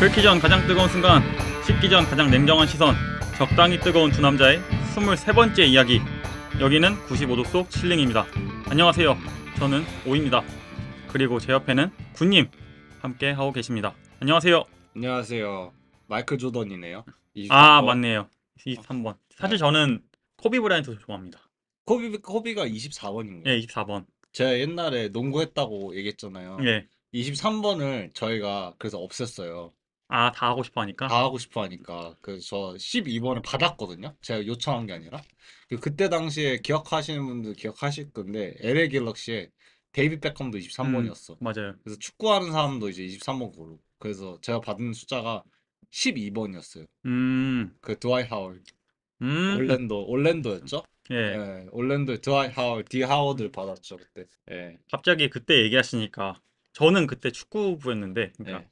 끓기 전 가장 뜨거운 순간, 식기 전 가장 냉정한 시선, 적당히 뜨거운 두 남자의 23번째 이야기. 여기는 95도 속 칠링입니다. 안녕하세요. 저는 오입니다. 그리고 제 옆에는 군님 함께 하고 계십니다. 안녕하세요. 안녕하세요. 마이클 조던이네요. 아, 23번. 맞네요. 23번. 사실 저는 코비 브라이언트 좋아합니다. 코비가 24번인가요? 예, 24번. 제가 옛날에 농구했다고 얘기했잖아요. 예. 23번을 저희가 그래서 없앴어요. 아, 다 하고 싶어 하니까? 다 하고 싶어 하니까. 그래서 저 12번을 받았거든요. 제가 요청한 게 아니라. 그때 당시에 기억하시는 분들 기억하실 건데 LA 갤럭시에 데이빗 베컴도 23번이었어. 맞아요. 그래서 축구하는 사람도 이제 23번 고르고. 그래서 제가 받은 숫자가 12번이었어요. 그 드와이 하워드. 음, 올랜도였죠? 예. 예, 올랜도의 드와이 하워드, 디 하워드를 받았죠, 그때. 예, 갑자기 그때 얘기하시니까, 저는 그때 축구부였는데, 그러니까 예,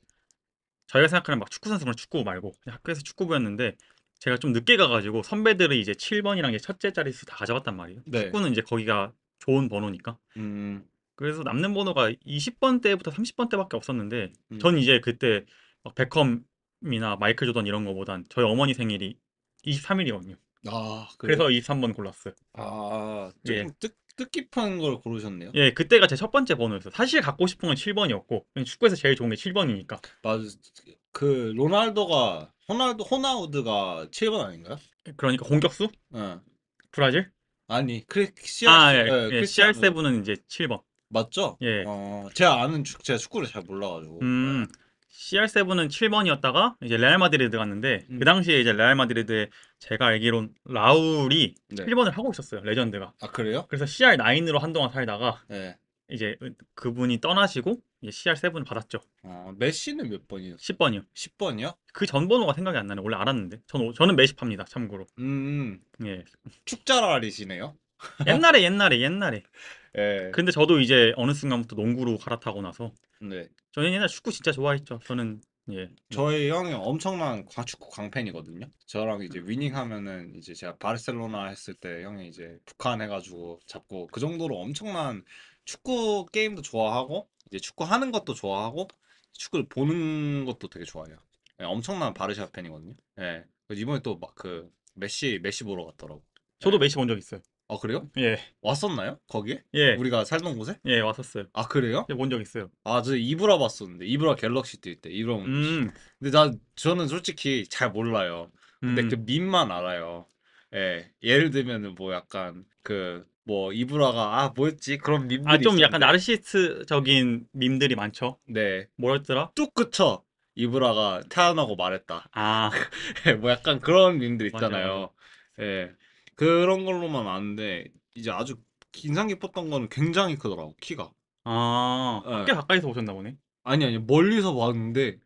저희가 생각하는 막 축구 선수는 축구 말고 그냥 학교에서 축구부였는데, 제가 좀 늦게 가가지고 선배들이 이제 7번이랑 이제 첫째 자릿수 다 가져갔단 말이에요. 네. 축구는 이제 거기가 좋은 번호니까. 음, 그래서 남는 번호가 20번 때부터 30번 때밖에 없었는데, 음. 전 이제 그때 막 베컴이나 마이클 조던 이런 거보단 저희 어머니 생일이 23일이거든요. 아, 그래요? 그래서 23번 골랐어요. 아, 예. 조금 뜻깊은 걸 고르셨네요. 예, 그때가 제 첫 번째 번호였어요. 사실 갖고 싶은 건 7번이었고, 축구에서 제일 좋은 게 7번이니까. 맞아. 호나우드가 7번 아닌가요? 그러니까 공격수? 예. 브라질? 아니, 아, 예, 예, 크리스티아노. CR7은 이제 7번. 맞죠? 예. 제가 축구를 잘 몰라가지고. 음, CR7은 7번이었다가 이제 레알 마드리드 갔는데, 그 음, 당시에 이제 레알 마드리드에 제가 알기론 라울이 네. 7번을 하고 있었어요. 레전드가. 아, 그래요? 그래서 CR9으로 한동안 살다가 네. 이제 그분이 떠나시고 이제 CR7 받았죠. 메시는 몇 번이요? 10번이요. 10번이요? 그 전 번호가 생각이 안 나네. 원래 알았는데. 저는 메시팝니다. 참고로. 음, 예. 축자랄이시네요. 옛날에. 예, 근데 저도 이제 어느 순간부터 농구로 갈아타고 나서 네. 저는 옛날 축구 진짜 좋아했죠. 저는 예. 뭐, 저희 형이 엄청난 축구 광팬이거든요. 저랑 이제 위닝 하면은 이제 제가 바르셀로나 했을 때 형이 이제 북한 해가지고 잡고 그 정도로 엄청난 축구 게임도 좋아하고 이제 축구 하는 것도 좋아하고 축구를 보는 것도 되게 좋아해요. 예, 엄청난 바르샤 팬이거든요. 예. 그래서 이번에 또 막 그 메시 보러 갔더라고. 저도 예. 메시 본 적 있어요. 그래요? 예. 왔었나요? 거기에? 예. 우리가 살던 곳에? 예, 왔었어요. 아, 그래요? 예, 본 적 있어요. 저 이브라 봤었는데 이브라 갤럭시 뛸 때 이브라 음. 근데 저는 솔직히 잘 몰라요. 근데 그 음. 밈만 알아요. 예, 예를 들면은 뭐 약간 그 뭐 이브라가 뭐였지 그런 아, 밈들이 좀 약간 있었는데 나르시스트적인 밈들이 많죠. 네, 뭐였더라? 뚝 그쳐 이브라가 태어나고 말했다. 아, 뭐 약간 그런 밈들 맞아. 있잖아요. 예, 그런 걸로만 아는데 이제 아주 인상 깊었던 거는 굉장히 크더라고 키가. 아, 예. 꽤 가까이서 보셨나 보네. 아니 멀리서 봤는데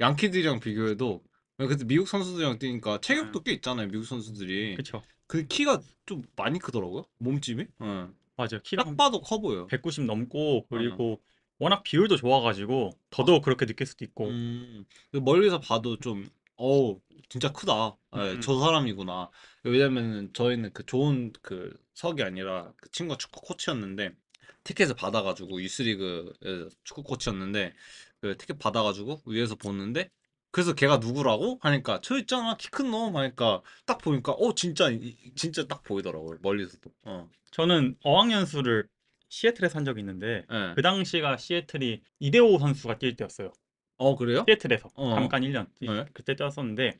양키들이랑 비교해도 그때 미국 선수들이랑 뛰니까 아, 체격도 꽤 있잖아요 미국 선수들이. 그쵸. 그 키가 좀 많이 크더라고요 몸집이. 맞아요. 키가 딱 봐도 커 보여. 190 넘고, 응. 그리고 워낙 비율도 좋아가지고, 더더욱 그렇게 느낄 수도 있고. 그 멀리서 봐도 좀 어우 진짜 크다. 예, 음. 저 사람이구나. 왜냐면은 저희는 그 좋은 그 석이 아니라 그 친구가 축구 코치였는데 티켓을 받아가지고 유스리그 축구 코치였는데 그 티켓 받아가지고 위에서 보는데 그래서 걔가 누구라고 하니까 저 있잖아 키 큰 놈 하니까 딱 보니까 진짜 진짜 딱 보이더라고요 멀리서도. 저는 어학연수를 시애틀에서 한 적이 있는데, 예. 그 당시가 시애틀이 이대호 선수가 뛸 때였어요. 그래요? 시애틀에서 어. 잠깐 1년 예. 그때 뛰었었는데,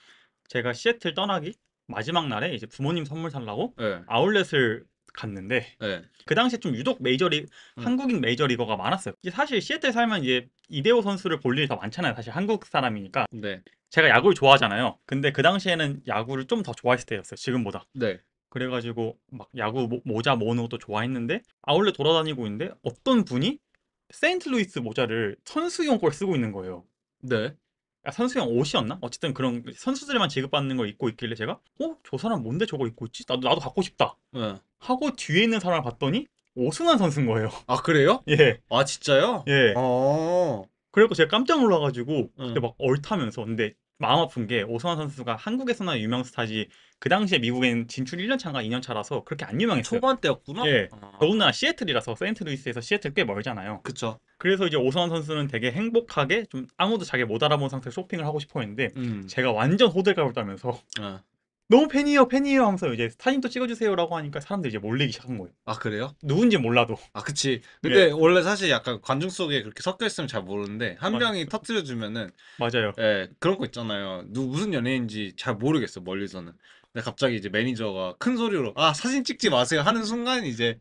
제가 시애틀 떠나기 마지막 날에 이제 부모님 선물 살라고 예. 아울렛을 갔는데, 예. 그 당시에 좀 유독 음. 한국인 메이저리거가 많았어요. 이게 사실 시애틀 살면 이제 이대호 선수를 볼 일이 더 많잖아요. 사실 한국 사람이니까. 네. 제가 야구를 좋아하잖아요. 근데 그 당시에는 야구를 좀 더 좋아했을 때였어요. 지금보다. 네. 그래가지고 막 야구 모자 모으는 것도 좋아했는데, 아울렛 돌아다니고 있는데 어떤 분이 세인트루이스 모자를 선수용 걸 쓰고 있는 거예요. 네. 선수용 옷이었나? 어쨌든 그런 선수들만 지급받는 걸 입고 있길래 제가 저 사람 뭔데 저거 입고 있지? 나도 갖고 싶다 예. 하고 뒤에 있는 사람을 봤더니 오승환 선수인 거예요. 아, 그래요? 예, 아, 진짜요? 예. 어. 그리고 제가 깜짝 놀라가지고 그때 응. 막 얼타면서, 근데 마음 아픈 게 오승환 선수가 한국에서나 유명 스타지, 그 당시에 미국엔 진출 1년 차인가 2년 차라서 그렇게 안 유명했어요. 초반 때였구나? 예. 더군다나 시애틀이라서 세인트루이스에서 시애틀 꽤 멀잖아요. 그쵸. 그래서 이제 오성환 선수는 되게 행복하게 좀 아무도 자기 못 알아본 상태에서 쇼핑을 하고 싶어 했는데 제가 완전 호들갑을 떨면서 어. 너무 팬이에요, 팬이에요 하면서 이제 사진도 찍어주세요라고 하니까 사람들이 이제 몰리기 시작한 거예요. 아, 그래요? 누군지 몰라도. 아, 그치. 예, 근데 원래 사실 약간 관중 속에 그렇게 섞여 있으면 잘 모르는데 한 맞, 명이 터뜨려주면은 맞아요. 예, 그런 거 있잖아요. 무슨 연예인지 잘 모르겠어, 멀리서는. 근데 갑자기 이제 매니저가 큰 소리로 아, 사진 찍지 마세요 하는 순간 이제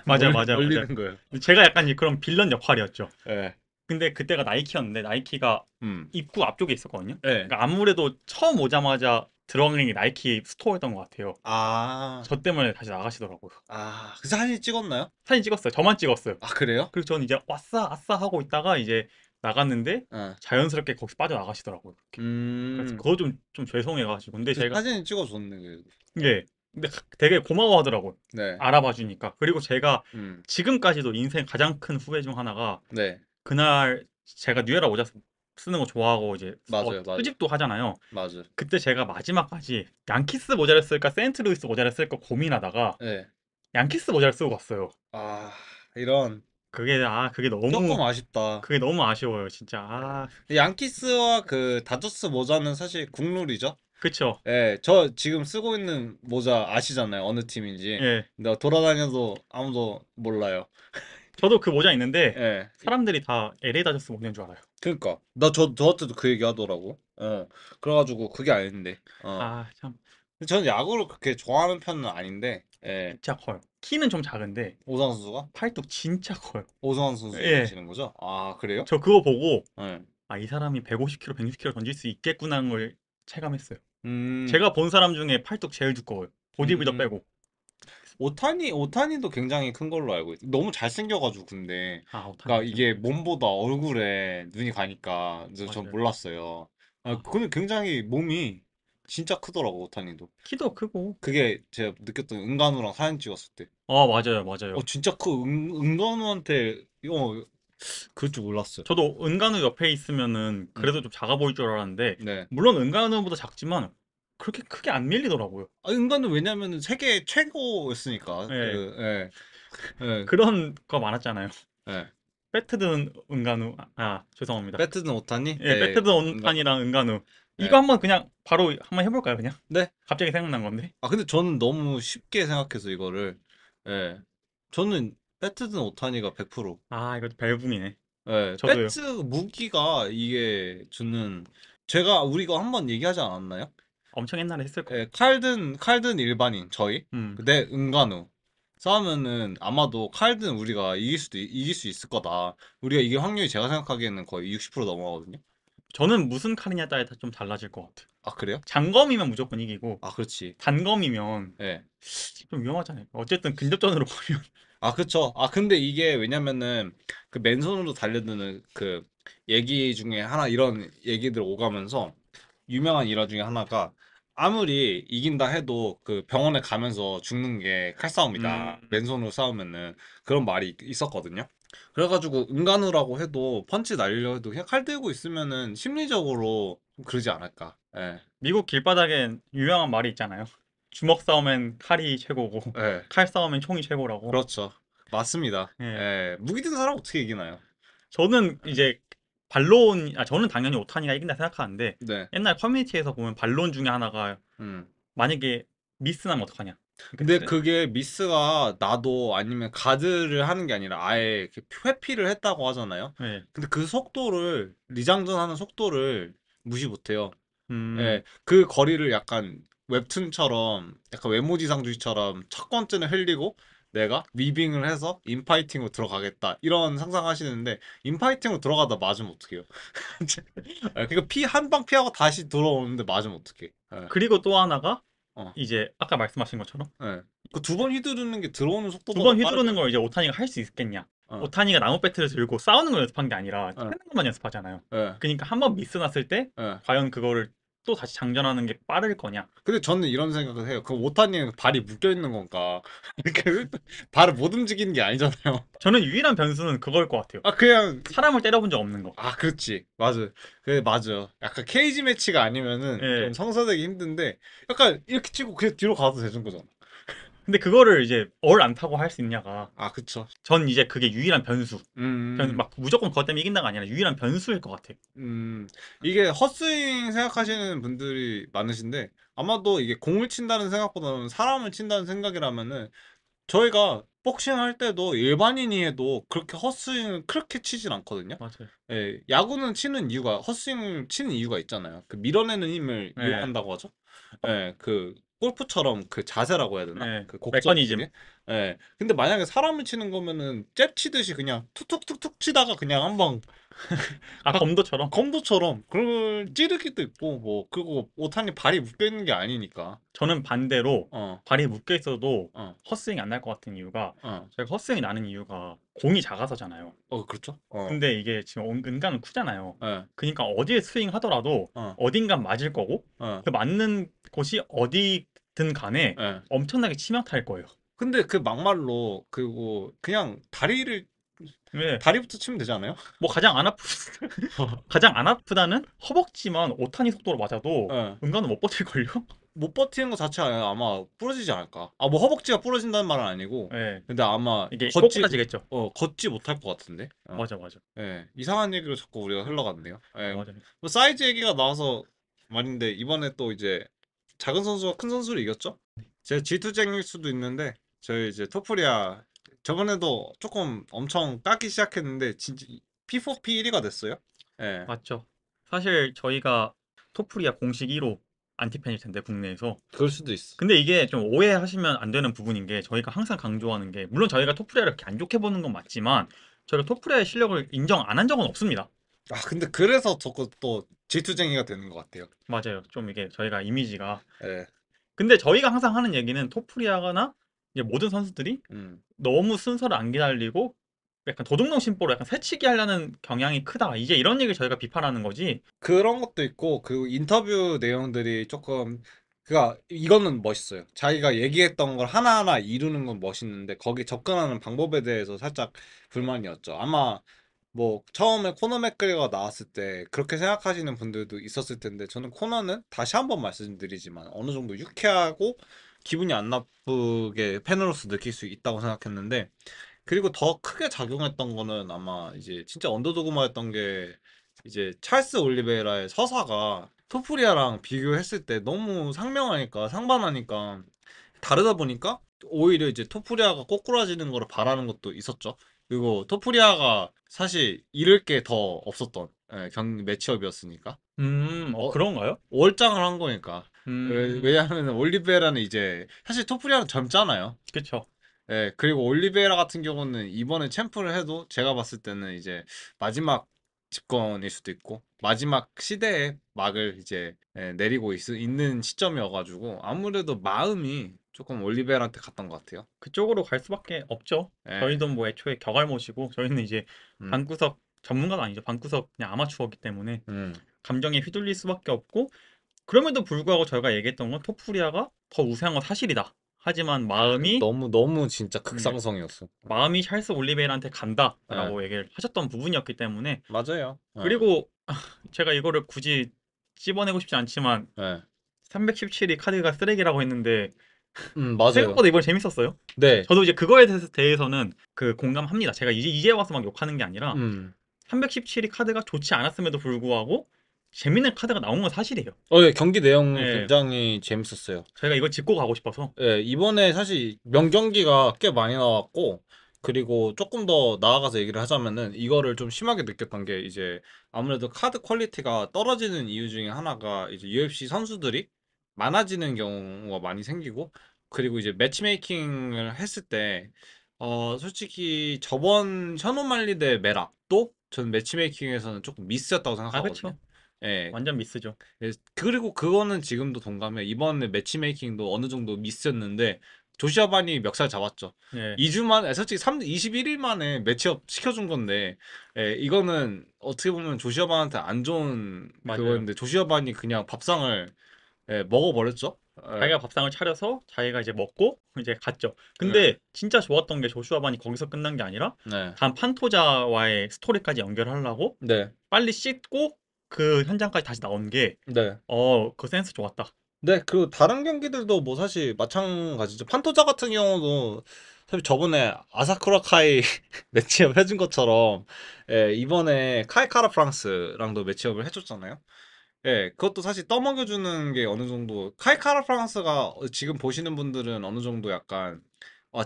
맞아요, 맞아요, 맞아요. 멀리는 거예요. 제가 약간 이제 그런 빌런 역할이었죠. 예. 근데 그때가 나이키였는데 나이키가 음. 입구 앞쪽에 있었거든요. 예. 그러니까 아무래도 처음 오자마자 들어간 게 나이키 스토어였던 것 같아요. 아. 저 때문에 다시 나가시더라고요. 아, 그 사진 찍었나요? 사진 찍었어요. 저만 찍었어요. 아, 그래요? 그리고 저는 이제 왔싸 아싸 하고 있다가 이제 나갔는데 어. 자연스럽게 거기서 빠져나가시더라고요. 그렇게. 그래서 음. 그거 좀 죄송해가지고. 근데 그 제가 사진 찍어줬네, 그래도. 예. 근데 되게 고마워하더라고요. 네. 알아봐 주니까. 그리고 제가 음. 지금까지도 인생 가장 큰 후회 중 하나가 네. 그날 제가 뉴에라 모자 쓰는 거 좋아하고 이제 맞아요, 맞아요. 수집도 하잖아요. 맞아요. 그때 제가 마지막까지 양키스 모자를 쓸까 세인트루이스 모자를 쓸까 고민하다가 네. 양키스 모자를 쓰고 갔어요. 아, 이런. 그게 너무 조금 아쉽다. 그게 너무 아쉬워요, 진짜. 아, 양키스와 그 다저스 모자는 사실 국룰이죠. 그쵸. 예, 저 지금 쓰고 있는 모자 아시잖아요. 어느 팀인지. 예. 근데 돌아다녀도 아무도 몰라요. 저도 그 모자 있는데 예. 사람들이 다 LA 다저스 모자인 줄 알아요. 그니까. 저한테도 그 얘기 하더라고. 어. 그래가지고 그게 아닌데. 어. 아, 참. 근데 저는 야구를 그렇게 좋아하는 편은 아닌데, 예. 진짜 커요. 키는 좀 작은데 오상환 선수가? 팔뚝 진짜 커요. 오상환 선수 예. 얘기하시는 거죠? 아, 그래요? 저 그거 보고 예. 아, 이 사람이 150kg, 160kg 던질 수 있겠구나 하는 걸 체감했어요. 음, 제가 본 사람 중에 팔뚝 제일 두꺼워요. 보디빌더 음. 빼고. 오타니도 굉장히 큰 걸로 알고 있어요. 너무 잘생겨가지고, 근데. 아, 그러니까 오타니. 이게 몸보다 얼굴에 눈이 가니까 전 맞아요. 몰랐어요. 아, 아, 근데 굉장히 몸이 진짜 크더라고, 오타니도. 키도 크고. 그게 제가 느꼈던 은간우랑 사진 찍었을 때. 맞아요, 맞아요. 진짜 은간우한테, 그럴 줄 몰랐어요. 저도 은간우 옆에 있으면은 음, 그래도 좀 작아 보일 줄 알았는데 네. 물론 은간우보다 작지만 그렇게 크게 안 밀리더라고요. 아, 은간우 왜냐면은 세계 최고였으니까. 예. 예, 예, 그런 거 많았잖아요. 예. 배트든 은간우. 죄송합니다. 배트든 오타니? 예, 네, 배트든 은간우. 온탄이랑 은간우. 이거 네. 한번 그냥 바로 한번 해볼까요, 그냥? 네. 갑자기 생각난 건데. 아, 근데 저는 너무 쉽게 생각해서 이거를. 예. 저는 배트든 오타니가 100%. 이거 벨붕이네. 예, 저도요. 배트 무기가 이게 주는 우리가 한번 얘기하지 않았나요? 엄청 옛날에 했을 거예요. 예, 칼든 일반인 저희 음. 근데 은간우 싸우면은 아마도 칼든 우리가 이길 수 있을 거다. 우리가 이길 확률이 제가 생각하기에는 거의 60% 넘어가거든요. 저는 무슨 칼이냐에 따라 좀 달라질 것 같아요. 아, 그래요? 장검이면 무조건 이기고 아, 그렇지. 단검이면 예. 좀 위험하잖아요. 어쨌든 근접전으로 보면 아, 그쵸. 아, 근데 이게 왜냐면은 그 맨손으로 달려드는 그 얘기 중에 하나 이런 얘기들 오가면서 유명한 일화 중에 하나가 아무리 이긴다 해도 그 병원에 가면서 죽는 게 칼싸움이다. 음, 맨손으로 싸우면은 그런 말이 있었거든요. 그래가지고 은간우라고 해도 펀치 날려 해도 그냥 칼 들고 있으면은 심리적으로 좀 그러지 않을까. 예. 미국 길바닥엔 유명한 말이 있잖아요. 주먹 싸움엔 칼이 최고고 예. 칼 싸움엔 총이 최고라고. 그렇죠. 맞습니다. 예. 예. 무기 든 사람 어떻게 이기나요? 저는 이제 저는 당연히 오타니가 이긴다 생각하는데 네. 옛날 커뮤니티에서 보면 반론 중에 하나가 음. 만약에 미스나면 어떡하냐. 그러니까 근데 그게 미스가 나도 아니면 가드를 하는 게 아니라 아예 이렇게 회피를 했다고 하잖아요. 예. 근데 그 속도를 리장전하는 속도를 무시 못해요. 음, 예, 그 거리를 약간 웹툰처럼 약간 외모지상주의처럼 첫 번째는 흘리고 내가 위빙을 해서 인파이팅으로 들어가겠다 이런 상상하시는데 인파이팅으로 들어가다 맞으면 어떡해요? 그러니까 피 한 방 피하고 다시 들어오는데 맞으면 어떡해? 예, 그리고 또 하나가 어, 이제 아까 말씀하신 것처럼 예. 그 두 번 휘두르는 게 들어오는 두 속도보다 번 휘두르는 빠르면 걸 이제 오타니가 할 수 있겠냐. 어, 오타니가 나무 배트를 들고 싸우는 걸 연습한 게 아니라 어, 하는 것만 연습하잖아요. 예, 그러니까 한 번 미스 났을 때 예. 과연 그거를 또 다시 장전하는 게 빠를 거냐. 근데 저는 이런 생각을 해요. 그 오타니는 발이 묶여 있는 건가? 그 발을 못 움직이는 게 아니잖아요. 저는 유일한 변수는 그걸 것 같아요. 아, 그냥 사람을 때려본 적 없는 거. 아, 그렇지. 맞아. 그래, 맞아. 약간 케이지 매치가 아니면은 좀 예. 성사되기 힘든데, 약간 이렇게 치고 그냥 뒤로 가도 되는 거잖아. 근데 그거를 이제 안 타고 할 수 있냐가 아, 그쵸. 전 이제 그게 유일한 변수. 음, 막 무조건 그것 때문에 이긴다가 아니라 유일한 변수일 것 같아요. 이게 헛스윙 생각하시는 분들이 많으신데, 아마도 이게 공을 친다는 생각보다는 사람을 친다는 생각이라면은, 저희가 복싱 할 때도 일반인이 해도 그렇게 헛스윙을 그렇게 치진 않거든요. 맞아요. 예, 야구는 치는 이유가, 헛스윙을 치는 이유가 있잖아요. 그 밀어내는 힘을 네, 이용한다고 하죠. 예, 그 골프처럼 그 자세라고 해야 되나? 네. 그 메커니즘. 곡선들이. 예. 근데 만약에 사람을 치는 거면은 잽 치듯이 그냥 툭툭툭툭 치다가 그냥 한방 아, 검도처럼. 검도처럼 그걸 찌르기도 있고 뭐 그거 오탄이 발이 묶여 있는 게 아니니까. 저는 반대로 어, 발이 묶여 있어도 어, 헛스윙이 안 날 것 같은 이유가 어, 저희가 헛스윙이 나는 이유가 공이 작아서잖아요. 그렇죠. 어, 근데 이게 지금 은간은 크잖아요. 예, 그러니까 어디에 스윙 하더라도 어, 어딘간 맞을 거고 어, 그 맞는 곳이 어디든 간에 예. 엄청나게 치명타일 거예요. 근데 그 막말로 그거 그냥 왜? 다리부터 치면 되지 않아요? 뭐 가장 안 아프 가장 안 아프다는 허벅지만 5탄이 속도로 맞아도 예. 은간은 못 버틸걸요? 못 버티는 것 자체가 아마 부러지지 않을까? 아, 뭐 허벅지가 부러진다는 말은 아니고, 예. 근데 아마 이게 꼬꾸라지겠죠. 걷지 못할 것 같은데? 맞아, 맞아. 예, 이상한 얘기로 자꾸 우리가 흘러갔네요. 예, 맞아. 뭐 사이즈 얘기가 나와서 말인데, 이번에 또 이제 작은 선수가 큰 선수를 이겼죠? 제 질투쟁일 수도 있는데, 저희 이제 토프리아, 저번에도 조금 엄청 까기 시작했는데, 진짜 P4P 1위가 됐어요. 예, 맞죠. 사실 저희가 토프리아 공식 1호 안티팬일 텐데 국내에서. 그럴 수도 있어. 근데 이게 좀 오해하시면 안 되는 부분인 게 저희가 항상 강조하는 게 물론 저희가 토프리아를 그렇게 안 좋게 보는 건 맞지만 저희가 토프리아의 실력을 인정 안 한 적은 없습니다. 아, 근데 그래서 저거 또 질투쟁이가 되는 것 같아요. 맞아요. 좀 이게 저희가 이미지가 예, 근데 저희가 항상 하는 얘기는 토프리아나 이제 모든 선수들이 음. 너무 순서를 안 기다리고 약간 도둑놈 심보로 약간 새치기 하려는 경향이 크다. 이제 이런 얘기를 저희가 비판하는 거지. 그런 것도 있고 그 인터뷰 내용들이 조금 그니까 이거는 멋있어요. 자기가 얘기했던 걸 하나하나 이루는 건 멋있는데 거기 접근하는 방법에 대해서 살짝 불만이었죠. 아마 뭐 처음에 코너 맥그리거가 나왔을 때 그렇게 생각하시는 분들도 있었을 텐데 저는 코너는 다시 한번 말씀드리지만 어느 정도 유쾌하고 기분이 안 나쁘게 팬으로서 느낄 수 있다고 생각했는데 그리고 더 크게 작용했던 거는 아마 이제 진짜 언더도그마였던 게 이제 찰스 올리베이라의 서사가 토프리아랑 비교했을 때 너무 상명하니까 상반하니까 다르다 보니까 오히려 이제 토프리아가 꼬꾸라지는 거를 바라는 것도 있었죠. 그리고 토프리아가 사실 잃을 게 더 없었던 경 매치업이었으니까 어, 그런가요? 월장을 한 거니까 음, 왜냐하면 올리베이라는 이제 사실 토프리아는 젊잖아요. 그쵸. 예, 그리고 올리베이라 같은 경우는 이번에 챔프를 해도 제가 봤을 때는 이제 마지막 집권일 수도 있고 마지막 시대의 막을 이제 내리고 있는 시점이어가지고 아무래도 마음이 조금 올리베이라한테 갔던 것 같아요. 그쪽으로 갈 수밖에 없죠. 예, 저희도 뭐 애초에 격알못이고 저희는 이제 음, 방구석 전문가가 아니죠. 방구석 그냥 아마추어기 때문에 음. 감정에 휘둘릴 수밖에 없고 그럼에도 불구하고 저희가 얘기했던 건 토프리아가 더 우세한 건 사실이다. 하지만 너무 진짜 네, 극상성이었어. 마음이 찰스 올리베이라한테 예, 간다라고 얘기를 하셨던 부분이었기 때문에 맞아요. 그리고 제가 이거를 굳이 찝어내고 싶지 않지만 예, 317이 카드가 쓰레기라고 했는데 맞아요. 생각보다 이번 재밌었어요. 네, 저도 이제 그거에 대해서는 그 공감합니다. 제가 이제 와서 막 욕하는 게 아니라 음. 317이 카드가 좋지 않았음에도 불구하고 재밌는 카드가 나온 건 사실이에요. 예, 경기 내용 예, 굉장히 재밌었어요. 저희가 이걸 짚고 가고 싶어서 예, 이번에 사실 명경기가 꽤 많이 나왔고, 그리고 조금 더 나아가서 얘기를 하자면은, 이거를 좀 심하게 느꼈던 게, 이제, 아무래도 카드 퀄리티가 떨어지는 이유 중에 하나가, 이제 UFC 선수들이 많아지는 경우가 많이 생기고, 그리고 이제 매치메이킹을 했을 때, 솔직히 저번 션오말리 대 메락도 저는 매치메이킹에서는 조금 미스였다고 아 생각하거든요. 그쵸. 예, 완전 미스죠. 예, 그리고 그거는 지금도 동감해. 이번에 매치메이킹도 어느 정도 미스였는데 조시아 반이 멱살 잡았죠. 예, 2주 만에 솔직히 21일 만에 매치업 시켜준 건데 이거는 어떻게 보면 조시아 반한테 안 좋은 맞아요. 그거였는데 조시아 반이 그냥 밥상을 먹어버렸죠. 자기가 밥상을 차려서 자기가 이제 먹고 이제 갔죠. 네. 근데 진짜 좋았던 게 조슈아 반이 거기서 끝난 게 아니라 네. 단 판토자와의 스토리까지 연결하려고 네. 빨리 씻고 그 현장까지 다시 나온 게 네. 그 센스 좋았다. 네, 그리고 다른 경기들도 뭐 사실 마찬가지죠. 판토자 같은 경우도 사실 저번에 아사쿠라 카이 매치업 해준 것처럼 예, 이번에 카이카라 프랑스랑도 매치업을 해줬잖아요. 예, 그것도 사실 떠먹여주는 게 어느 정도 카이카라 프랑스가 지금 보시는 분들은 어느 정도 약간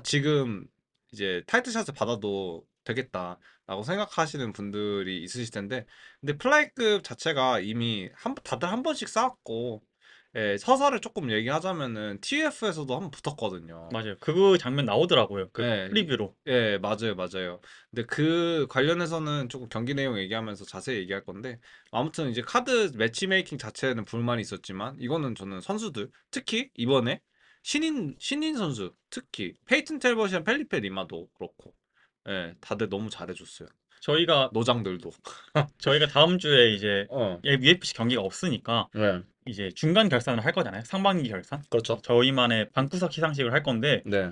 지금 이제 타이틀샷을 받아도 되겠다라고 생각하시는 분들이 있으실 텐데 근데 플라이급 자체가 이미 다들 한 번씩 쌓았고 예, 서사를 조금 얘기하자면은 TF에서도 한 번 붙었거든요. 맞아요. 그 장면 나오더라고요. 그 예, 프리뷰로. 예, 맞아요, 맞아요. 근데 그 관련해서는 조금 경기 내용 얘기하면서 자세히 얘기할 건데, 아무튼 이제 카드 매치메이킹 자체는 불만이 있었지만, 이거는 저는 선수들, 특히 이번에 신인 선수, 특히 페이튼 텔버시랑 펠리페 리마도 그렇고, 예, 다들 너무 잘해줬어요. 저희가 노장들도. 저희가 다음 주에 이제 어, UFC 경기가 없으니까 네, 이제 중간 결산을 할 거잖아요. 상반기 결산. 그렇죠. 저희만의 방구석 시상식을 할 건데 네,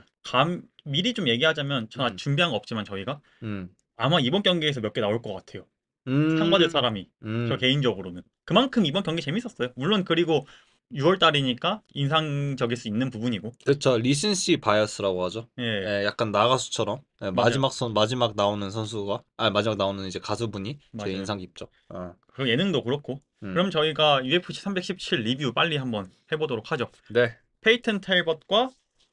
미리 좀 얘기하자면 전 아직 음, 준비한 거 없지만 저희가 음, 아마 이번 경기에서 몇 개 나올 것 같아요. 상 받을 음, 사람이. 저 음. 개인적으로는. 그만큼 이번 경기 재밌었어요. 물론 그리고 6월 달이니까 인상적일 수 있는 부분이고. 그렇죠. 리센시 바이어스라고 하죠. 예, 예, 약간 나가수처럼 예, 맞아요. 마지막 나오는 선수가 마지막 나오는 이제 가수분이 제일 맞아요. 인상 깊죠. 그리고 예능도 그렇고. 음. 그럼 저희가 UFC 317 리뷰 빨리 한번 해보도록 하죠. 네, 페이튼 텔벗과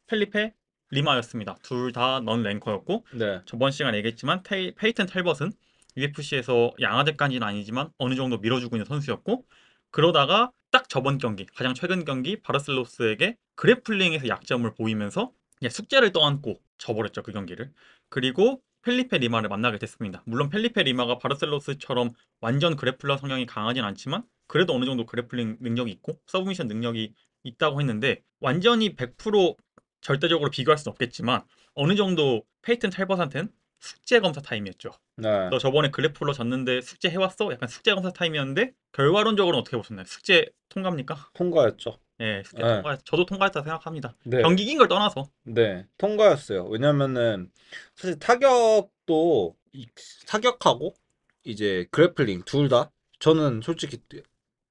펠리페 리마였습니다. 둘 다 넌 랭커였고 네, 저번 시간에 얘기했지만 페이튼 텔벗은 UFC에서 양아대까지는 아니지만 어느 정도 밀어주고 있는 선수였고 그러다가 딱 저번 경기 가장 최근 경기 바르셀로스에게 그래플링에서 약점을 보이면서 그냥 숙제를 떠안고 져버렸죠 그 경기를. 그리고 펠리페 리마를 만나게 됐습니다. 물론 펠리페 리마가 바르셀로스처럼 완전 그래플러 성향이 강하진 않지만 그래도 어느 정도 그래플링 능력이 있고 서브미션 능력이 있다고 했는데 완전히 100% 절대적으로 비교할 수는 없겠지만 어느 정도 페이튼 텔버스한테는 숙제 검사 타임이었죠. 네. 너 저번에 그래플러 졌는데 숙제 해왔어? 약간 숙제 검사 타임이었는데 결과론적으로는 어떻게 보셨나요? 숙제 통과입니까? 통과였죠. 예, 숙제 네, 통과. 저도 통과했다 생각합니다. 네, 경기 이긴 걸 떠나서. 네, 통과였어요. 왜냐면은 사실 타격하고 이제 그래플링 둘 다 저는 솔직히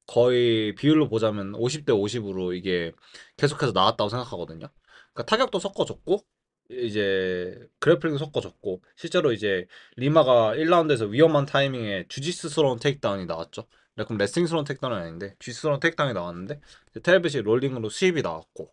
거의 비율로 보자면 50대 50으로 이게 계속해서 나왔다고 생각하거든요. 그러니까 타격도 섞어줬고 이제 그래플링도 섞어줬고 실제로 이제 리마가 1라운드에서 위험한 타이밍에 주짓수스러운 테이크다운이 나왔죠. 그럼 레슬링스러운 테이크다운은 아닌데 주짓수스러운 테이크다운이 나왔는데 텔빗이 롤링으로 수입이 나왔고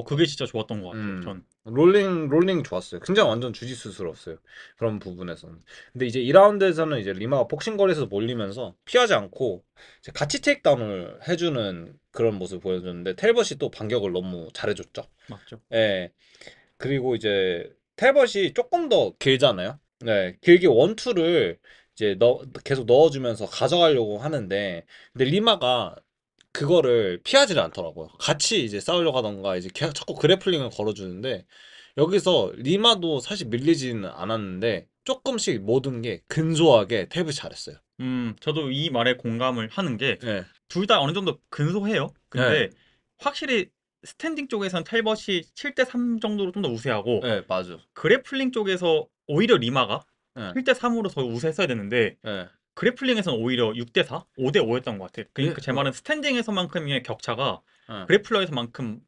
그게 진짜 좋았던 것 같아요. 음. 전. 롤링 좋았어요. 굉장히 완전 주짓수스러웠어요. 그런 부분에서는. 근데 이제 2라운드에서는 이제 리마가 복싱거리에서 몰리면서 피하지 않고 이제 같이 테이크다운을 해주는 그런 모습을 보여줬는데 텔벗이 또 반격을 너무 잘해줬죠. 맞죠. 예. 그리고 이제 텔벗이 조금 더 길잖아요. 네. 길게 원투를 이제 계속 넣어주면서 가져가려고 하는데 근데 리마가 그거를 피하지를 않더라고요. 같이 이제 싸우려고 하던가 이제 자꾸 그래플링을 걸어주는데 여기서 리마도 사실 밀리지는 않았는데 조금씩 모든 게 근소하게 탭을 잘했어요. 저도 이 말에 공감을 하는 게 예, 둘 다 어느 정도 근소해요. 예, 근데 확실히 스탠딩 쪽에서는 텔벗이 7대 3 정도로 좀 더 우세하고 예, 맞아. 그래플링 쪽에서 오히려 리마가 예, 7대 3으로 더 우세했어야 되는데 예. 그래플링에서는 오히려 6대 4, 5대 5였던 것 같아요. 예, 그러니까 제 말은 스탠딩에서만큼의 격차가 예. 그래플러에서만큼은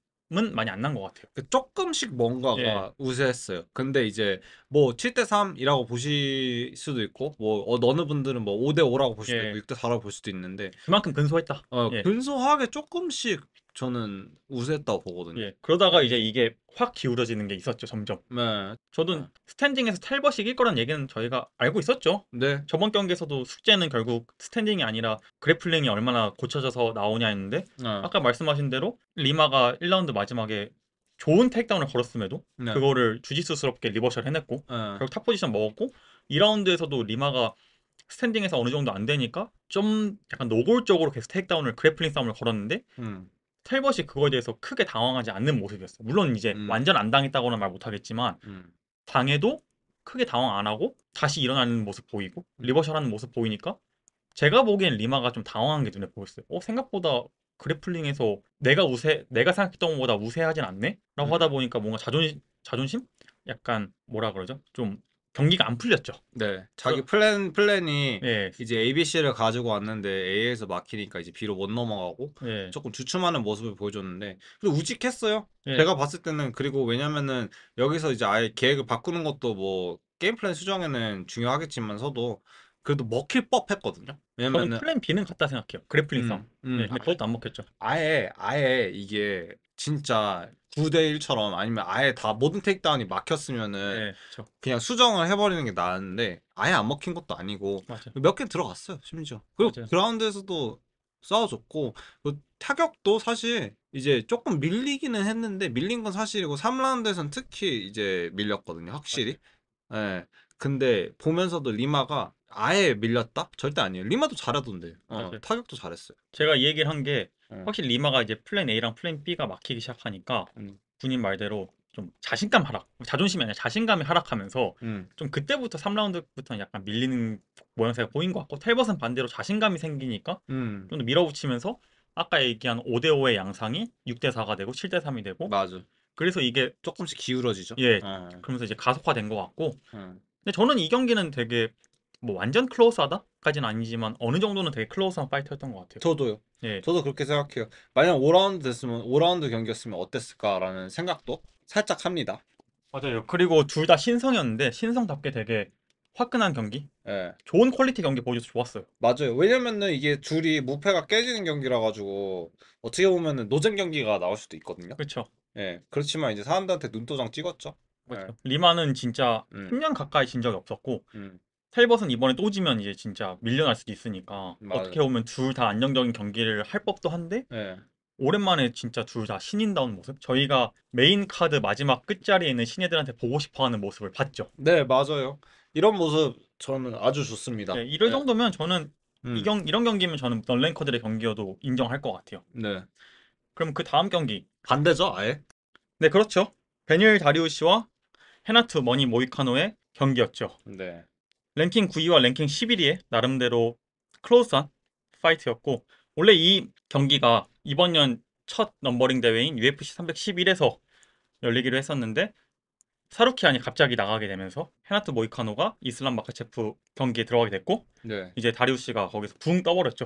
많이 안 난 것 같아요. 조금씩 예, 뭔가가 우세했어요. 근데 이제 뭐 7대 3이라고 보실 수도 있고 뭐 어느 분들은 뭐 5대 5라고 볼 수도 있고 예, 6대 4라고 볼 수도 있는데 그만큼 근소했다. 예, 근소하게 조금씩 저는 우세했다고 보거든요. 예. 그러다가 이제 이게 확 기울어지는 게 있었죠, 점점. 네, 저도 스탠딩에서 텔벗이 이길 거란 얘기는 저희가 알고 있었죠. 네, 저번 경기에서도 숙제는 결국 스탠딩이 아니라 그래플링이 얼마나 고쳐져서 나오냐 했는데 네, 아까 말씀하신 대로 리마가 1라운드 마지막에 좋은 테이크다운을 걸었음에도 네, 그거를 주짓수스럽게 리버셜 해냈고 네, 결국 탑 포지션 먹었고 2라운드에서도 리마가 스탠딩에서 어느 정도 안 되니까 좀 약간 노골적으로 계속 테이크다운을 그래플링 싸움을 걸었는데 음, 텔벗이 그거에 대해서 크게 당황하지 않는 모습이었어. 물론 이제 음, 완전 안 당했다고는 말 못하겠지만 음, 당해도 크게 당황 안 하고 다시 일어나는 모습 보이고 음, 리버셜 하는 모습 보이니까 제가 보기엔 리마가 좀 당황한 게 눈에 보였어요. 생각보다 그래플링에서 내가 생각했던 것보다 우세하진 않네? 라고 하다 음, 보니까 뭔가 자존심? 약간 뭐라 그러죠? 좀 경기가 안 풀렸죠. 네. 자기 플랜이 예, 이제 ABC를 가지고 왔는데 A에서 막히니까 이제 B로 못 넘어가고 예, 조금 주춤하는 모습을 보여줬는데 근데 우직했어요. 예. 제가 봤을 때는. 그리고 왜냐면은 여기서 이제 아예 계획을 바꾸는 것도 뭐 게임 플랜 수정에는 중요하겠지만서도 그래도 먹힐 법했거든요. 저는 왜냐면은 플랜 B는 같다 생각해요. 그래플링성. 예, 근데 그것도 안 먹혔죠. 아예 이게 진짜 9대 1처럼 아니면 아예 다 모든 테이크다운이 막혔으면은 예, 그렇죠. 그냥 수정을 해버리는 게 나았는데 아예 안 먹힌 것도 아니고 맞아, 몇 개 들어갔어요 심지어. 그리고 맞아요. 그라운드에서도 싸워줬고 그 타격도 사실 이제 조금 밀리기는 했는데 밀린 건 사실이고 3라운드에선 특히 이제 밀렸거든요 확실히. 예. 근데 보면서도 리마가 아예 밀렸다? 절대 아니에요. 리마도 잘하던데. 맞아요. 타격도 잘했어요. 제가 이 얘기를 한 게 예. 확실히 리마가 이제 플랜 A랑 플랜 B가 막히기 시작하니까 음. 군인 말대로 좀 자신감 하락, 자존심이 아니라 자신감이 하락하면서 음. 좀 그때부터 3라운드부터는 약간 밀리는 모양새가 보인 것 같고 텔벗은 반대로 자신감이 생기니까 음. 좀 더 밀어붙이면서 아까 얘기한 5대5의 양상이 6대4가 되고 7대3이 되고 맞아. 그래서 이게 조금씩 기울어지죠. 예 예. 그러면서 이제 가속화된 것 같고 예. 근데 저는 이 경기는 되게 뭐 완전 클로스하다까지는 아니지만 어느 정도는 되게 클로스한 파이트였던 것 같아요. 저도요. 예 저도 그렇게 생각해요. 만약 5라운드 됐으면 5라운드 경기였으면 어땠을까라는 생각도 살짝 합니다. 맞아요. 그리고 둘 다 신성이었는데 신성답게 되게 화끈한 경기, 예. 좋은 퀄리티 경기 보여줘서 좋았어요. 맞아요. 왜냐면은 이게 둘이 무패가 깨지는 경기라 가지고 어떻게 보면은 노잼 경기가 나올 수도 있거든요. 그렇죠. 예. 그렇지만 이제 사람들한테 눈도장 찍었죠. 예. 그렇죠. 리마는 진짜 음. 10년 가까이 진 적이 없었고 음. 텔벗은 이번에 또 지면 이제 진짜 밀려날 수도 있으니까 맞아요. 어떻게 보면 둘 다 안정적인 경기를 할 법도 한데 예. 오랜만에 진짜 둘 다 신인다운 모습 저희가 메인 카드 마지막 끝자리에 있는 신예들한테 보고 싶어하는 모습을 봤죠. 네, 맞아요. 이런 모습 저는 아주 좋습니다. 네, 이럴 예. 정도면 저는 음. 이런 경기면 저는 넌랭커들의 경기여도 인정할 것 같아요. 네. 그럼 그 다음 경기 반대죠, 아예? 네 그렇죠. 베니엘 다리우시와 헤나트 머니 모이카노의 경기였죠. 네. 랭킹 9위와 랭킹 11위의 나름대로 클로스한 파이트였고 원래 이 경기가 이번 년 첫 넘버링 대회인 UFC 311에서 열리기로 했었는데 사루키안이 갑자기 나가게 되면서 헤나트 모이카노가 이슬람 마카체프 경기에 들어가게 됐고 네. 이제 다리우시가 거기서 붕 떠버렸죠.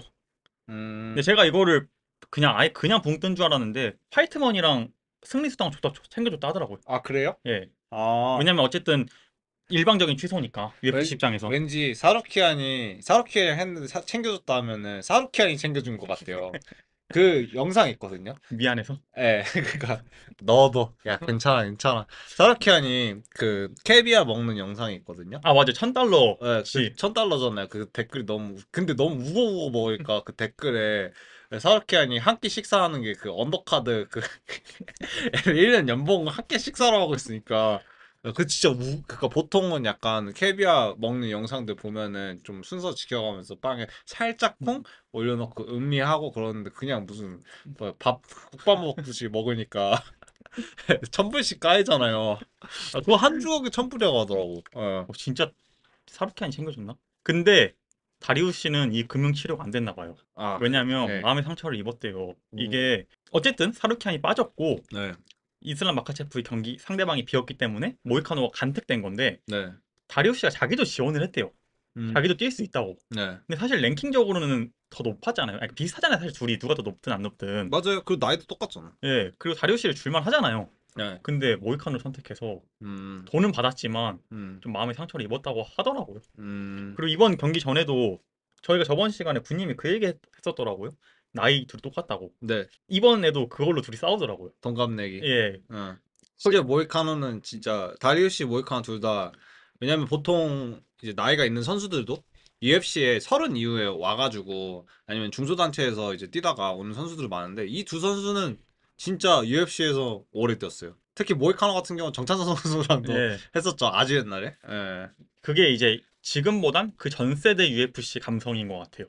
음. 근데 제가 이거를 그냥 아예 그냥 붕 뜬 줄 알았는데 파이트머니랑 승리 수당 챙겨줬다 하더라고요. 아, 그래요? 예. 아. 왜냐면 어쨌든 일방적인 취소니까 UFC 입장에서. 왠지 사루키안이 했는데 챙겨줬다 하면은 사루키안이 챙겨준 것 같아요. 그 영상 있거든요. 미안해서. 예, 그러니까 너도 야 괜찮아 괜찮아. 사루키안이 그 캐비아 먹는 영상이 있거든요. 아 맞아 1000달러 예, 그 치 1000달러잖아요. 그 댓글이 근데 너무 우거우거 먹으니까 그 댓글에 사루키안이 한 끼 식사하는 게 그 언더카드 그 1년 연봉 한 끼 식사를 하고 있으니까 그 진짜 그니까 보통은 약간 캐비아 먹는 영상들 보면은 좀 순서 지켜가면서 빵에 살짝 콩 올려놓고 음미하고 그러는데 그냥 무슨 뭐밥 국밥 먹듯이 먹으니까 1000불씩 까이잖아요. 그거 한 주걱에 1000불이라고 하더라고. 예. 진짜 사루키안이 챙겨줬나? 근데 다리우시는 이 금융 치료가 안 됐나 봐요. 아, 왜냐면 네. 마음의 상처를 입었대요. 이게 어쨌든 사루키안이 빠졌고 네. 이슬람 마카체프의 경기 상대방이 비었기 때문에 모이카노가 간택된 건데 네. 다리우시가 자기도 지원을 했대요. 음. 자기도 뛸 수 있다고. 네. 근데 사실 랭킹적으로는 더 높았잖아요. 아니, 비슷하잖아요. 사실 둘이 누가 더 높든 안 높든. 맞아요. 그 나이도 똑같잖아. 예. 그리고 다리우시를 줄만 하잖아요. 네. 근데 모이카노를 선택해서 음. 돈은 받았지만 음. 좀 마음의 상처를 입었다고 하더라고요. 음. 그리고 이번 경기 전에도 저희가 저번 시간에 군님이 그 얘기 했었더라고요. 나이 둘이 똑같다고. 네. 이번에도 그걸로 둘이 싸우더라고요. 동갑내기. 예. 실제 모이카노는 진짜 다리우시 모이카노 둘 다 왜냐면 보통 이제 나이가 있는 선수들도 UFC에 30 이후에 와가지고 아니면 중소단체에서 이제 뛰다가 오는 선수들이 많은데 이 두 선수는 진짜 UFC에서 오래 뛰었어요. 특히 모이카노 같은 경우는 정찬성 선수랑도 예. 했었죠. 아주 옛날에. 예. 그게 이제 지금보단 그 전 세대 UFC 감성인 것 같아요.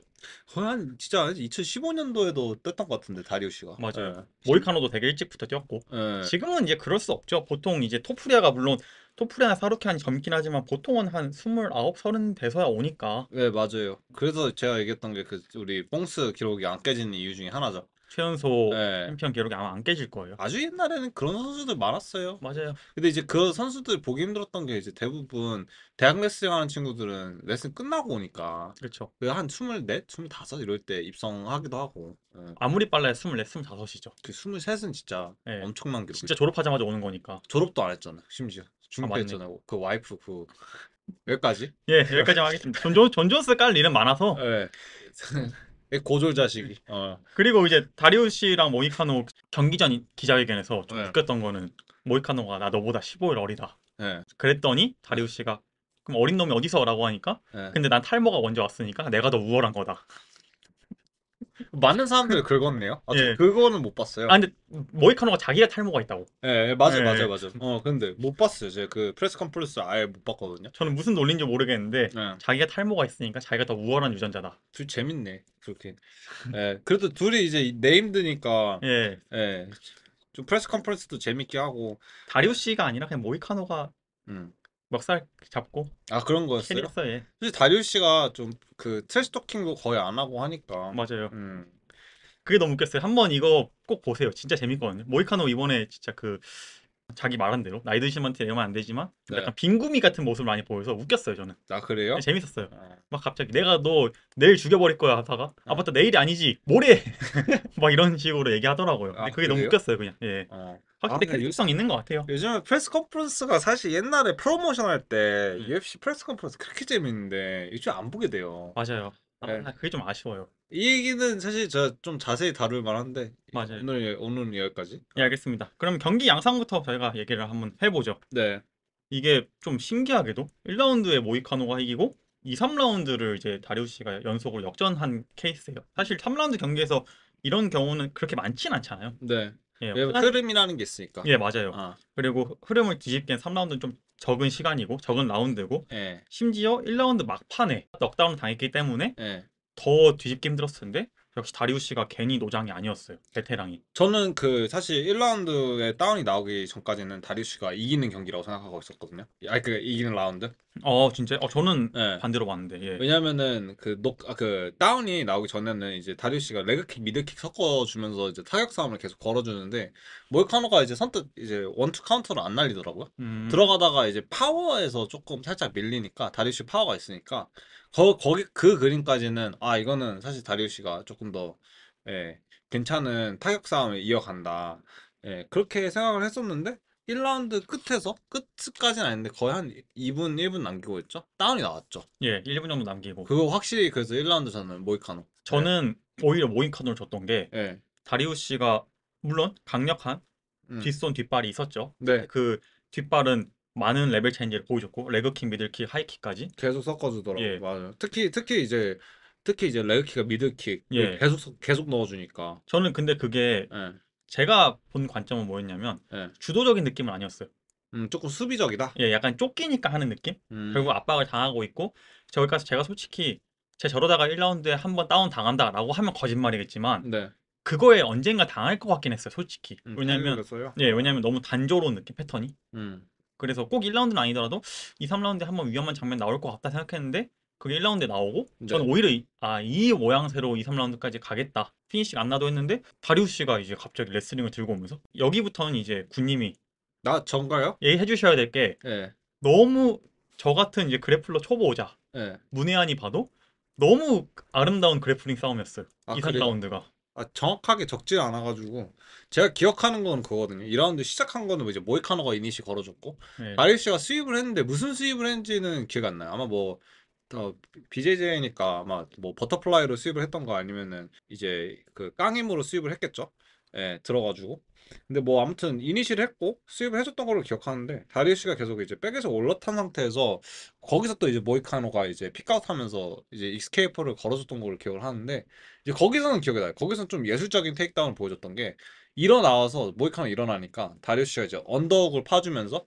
거의 한 진짜 2015년도에도 떴던 것 같은데 다리우시가. 맞아요. 모이카노도 되게 일찍부터 뛰었고. 예. 지금은 이제 그럴 수 없죠. 보통 이제 토프리아가 물론 토프리아나 사루키안이 젊긴 하지만 보통은 한 29, 30 돼서야 오니까. 네, 맞아요. 그래서 제가 얘기했던 게 그 우리 뽕스 기록이 안 깨지는 이유 중에 하나죠. 최연소 예. 챔피언 기록이 아마 안 깨질 거예요. 아주 옛날에는 그런 선수들 많았어요. 맞아요. 근데 이제 그 선수들 보기 힘들었던 게 이제 대부분 대학 레슬링 하는 친구들은 레슨 끝나고 오니까 그렇죠. 한 24, 25 이럴 때 입성하기도 하고 예. 아무리 빨라야 24, 25이죠. 그 23은 진짜 예. 엄청난 기록. 진짜 졸업하자마자 오는 거니까. 졸업도 안 했잖아. 심지어 맞네. 중퇴했잖아요. 그 와이프 그 여기까지. 예, 여기까지 하겠습니다. 존 존스 깔 일은 많아서. 예. 고졸 자식이. 그리고 이제 다리우시랑 모이카노 경기 전 기자회견에서 좀 네. 웃겼던 거는 모이카노가 나 너보다 15일 어리다. 예. 그랬더니 다리우시가 그럼 어린 놈이 어디서라고 하니까 예. 근데 난 탈모가 먼저 왔으니까 내가 더 우월한 거다. 많은 사람들이 긁었네요. 아, 예. 그거는 못 봤어요. 아 근데 모이카노가 자기가 탈모가 있다고. 예, 맞아요, 예. 맞아요. 근데 못 봤어요. 제가 그 프레스 컨퍼런스 아예 못 봤거든요. 저는 무슨 논리인지 모르겠는데 예. 자기가 탈모가 있으니까 자기가 더 우월한 유전자다. 둘 재밌네. 그렇게. 예. 그래도 둘이 이제 네임드니까 예. 예. 좀 프레스 컨퍼런스도 재밌게 하고. 다리우시가 아니라 그냥 모이카노가 음. 멱살 잡고 아, 그런 거였어요? 캐리했어. 예. 사실 다리우시가 좀 그 트래시 토킹도 거의 안 하고 하니까. 맞아요. 음. 그게 너무 웃겼어요. 한번 이거 꼭 보세요. 진짜 재밌거든요. 모이카노 이번에 진짜 그 자기 말한 대로 나이 드신 분한테 이러면 안 되지만 네. 약간 빈구미 같은 모습을 많이 보여서 웃겼어요. 저는. 아, 그래요? 재밌었어요. 아. 막 갑자기 내가 너 내일 죽여버릴 거야 하다가 아 어. 맞다 내일이 아니지 모레 막 이런 식으로 얘기하더라고요. 근데 아, 그게 너무 그래요? 웃겼어요. 그냥. 예. 확실히 근데 캐릭터성 있는 것 같아요. 요즘에 프레스 컨퍼런스가 사실 옛날에 프로모션 할 때 음. UFC 프레스 컨퍼런스 그렇게 재밌는데 요즘 안 보게 돼요. 맞아요. 네. 그게 좀 아쉬워요. 이 얘기는 사실 저 좀 자세히 다룰 만한데 맞아요. 오늘은 여기까지. 예, 알겠습니다. 그럼 경기 양상부터 저희가 얘기를 한번 해보죠. 네. 이게 좀 신기하게도 1라운드에 모이카노가 이기고 2, 3라운드를 이제 다리우시가 연속으로 역전한 케이스예요. 사실 3라운드 경기에서 이런 경우는 그렇게 많진 않잖아요. 네. 예, 흐름이라는 게 있으니까. 예, 맞아요. 아, 그리고 흐름을 뒤집기엔 3라운드는 좀 적은 시간이고 적은 라운드고 예. 심지어 1라운드 막판에 넉다운 당했기 때문에 예. 더 뒤집기 힘들었을 텐데 역시 다리우시가 괜히 노장이 아니었어요. 베테랑이. 저는 그 사실 1라운드에 다운이 나오기 전까지는 다리우시가 이기는 경기라고 생각하고 있었거든요. 아니 그 이기는 라운드. 진짜? 저는 예. 반대로 봤는데. 예. 왜냐면은 그 다운이 나오기 전에는 이제 다리우시가 레그킥, 미드킥 섞어주면서 이제 타격 싸움을 계속 걸어주는데 모이카노가 이제 선뜻 이제 원투 카운터를 안 날리더라고요. 들어가다가 이제 파워에서 조금 살짝 밀리니까 다리우시 파워가 있으니까 거기 그 그림까지는 이거는 사실 다리우시가 조금 더 괜찮은 타격 싸움을 이어간다. 그렇게 생각을 했었는데 1라운드 끝까지는 아닌데 거의 한 2분, 1분 남기고 있죠? 다운이 나왔죠. 예, 1분 정도 남기고. 그거 확실히 그래서 1라운드 저는 모이카노. 저는 오히려 모이카노를 줬던 게 예. 다리우시가 물론 강력한 음. 뒷손 뒷발이 있었죠. 네. 그 뒷발은 많은 레벨 체인지를 보여줬고 레그킥, 미들킥, 하이킥까지. 계속 섞어주더라고요. 예. 맞아요. 특히 이제 레그킥과 미드킥 예. 계속 넣어주니까. 저는 근데 그게 예. 제가 본 관점은 뭐였냐면 예. 주도적인 느낌은 아니었어요. 조금 수비적이다. 예, 약간 쫓기니까 하는 느낌? 결국 압박을 당하고 있고 저기까지 제가 솔직히 저러다가 1라운드에 한번 다운 당한다라고 하면 거짓말이겠지만 네. 그거에 언젠가 당할 것 같긴 했어요, 솔직히. 왜냐면 타이밍이었어요? 왜냐면 너무 단조로운 느낌 패턴이. 음. 그래서 꼭 1라운드는 아니더라도 2, 3라운드에 한번 위험한 장면 나올 것 같다 생각했는데 그게 1라운드에 나오고 네. 저는 오히려 이 모양새로 2, 3라운드까지 가겠다. 피니시가 안 나도 했는데 다리우스 씨가 이제 갑자기 레슬링을 들고 오면서 여기부터는 이제 군님이 전가요? 얘기해 주셔야 될 게 예. 너무 저 같은 이제 그래플러 초보자 예. 문혜안이 봐도 너무 아름다운 그래플링 싸움이었어요. 아, 2, 그래요? 3라운드가. 정확하게 적지 않아가지고 제가 기억하는 건 그거거든요. 2라운드 시작한 거는 이제 모이카노가 이니시 걸어줬고 네. 다리우시가 스윕을 했는데 무슨 스윕을 했는지는 기억 안 나요. 아마 뭐 BJJ니까 아마 뭐 버터플라이로 스윕을 했던 거 아니면은 이제 그 깡힘으로 스윕을 했겠죠. 예, 들어가지고. 근데 뭐 아무튼 이니시를 했고 스윕을 해줬던 걸로 기억하는데 다리우시가 계속 이제 백에서 올라탄 상태에서 거기서 또 이제 모이카노가 이제 픽아웃하면서 이제 익스케이퍼를 걸어줬던 걸로 기억을 하는데 이제 거기서는 기억이 나요. 거기서는 좀 예술적인 테이크다운을 보여줬던 게 일어나와서 모이카노 일어나니까 다리우시가 이제 언더옥을 파주면서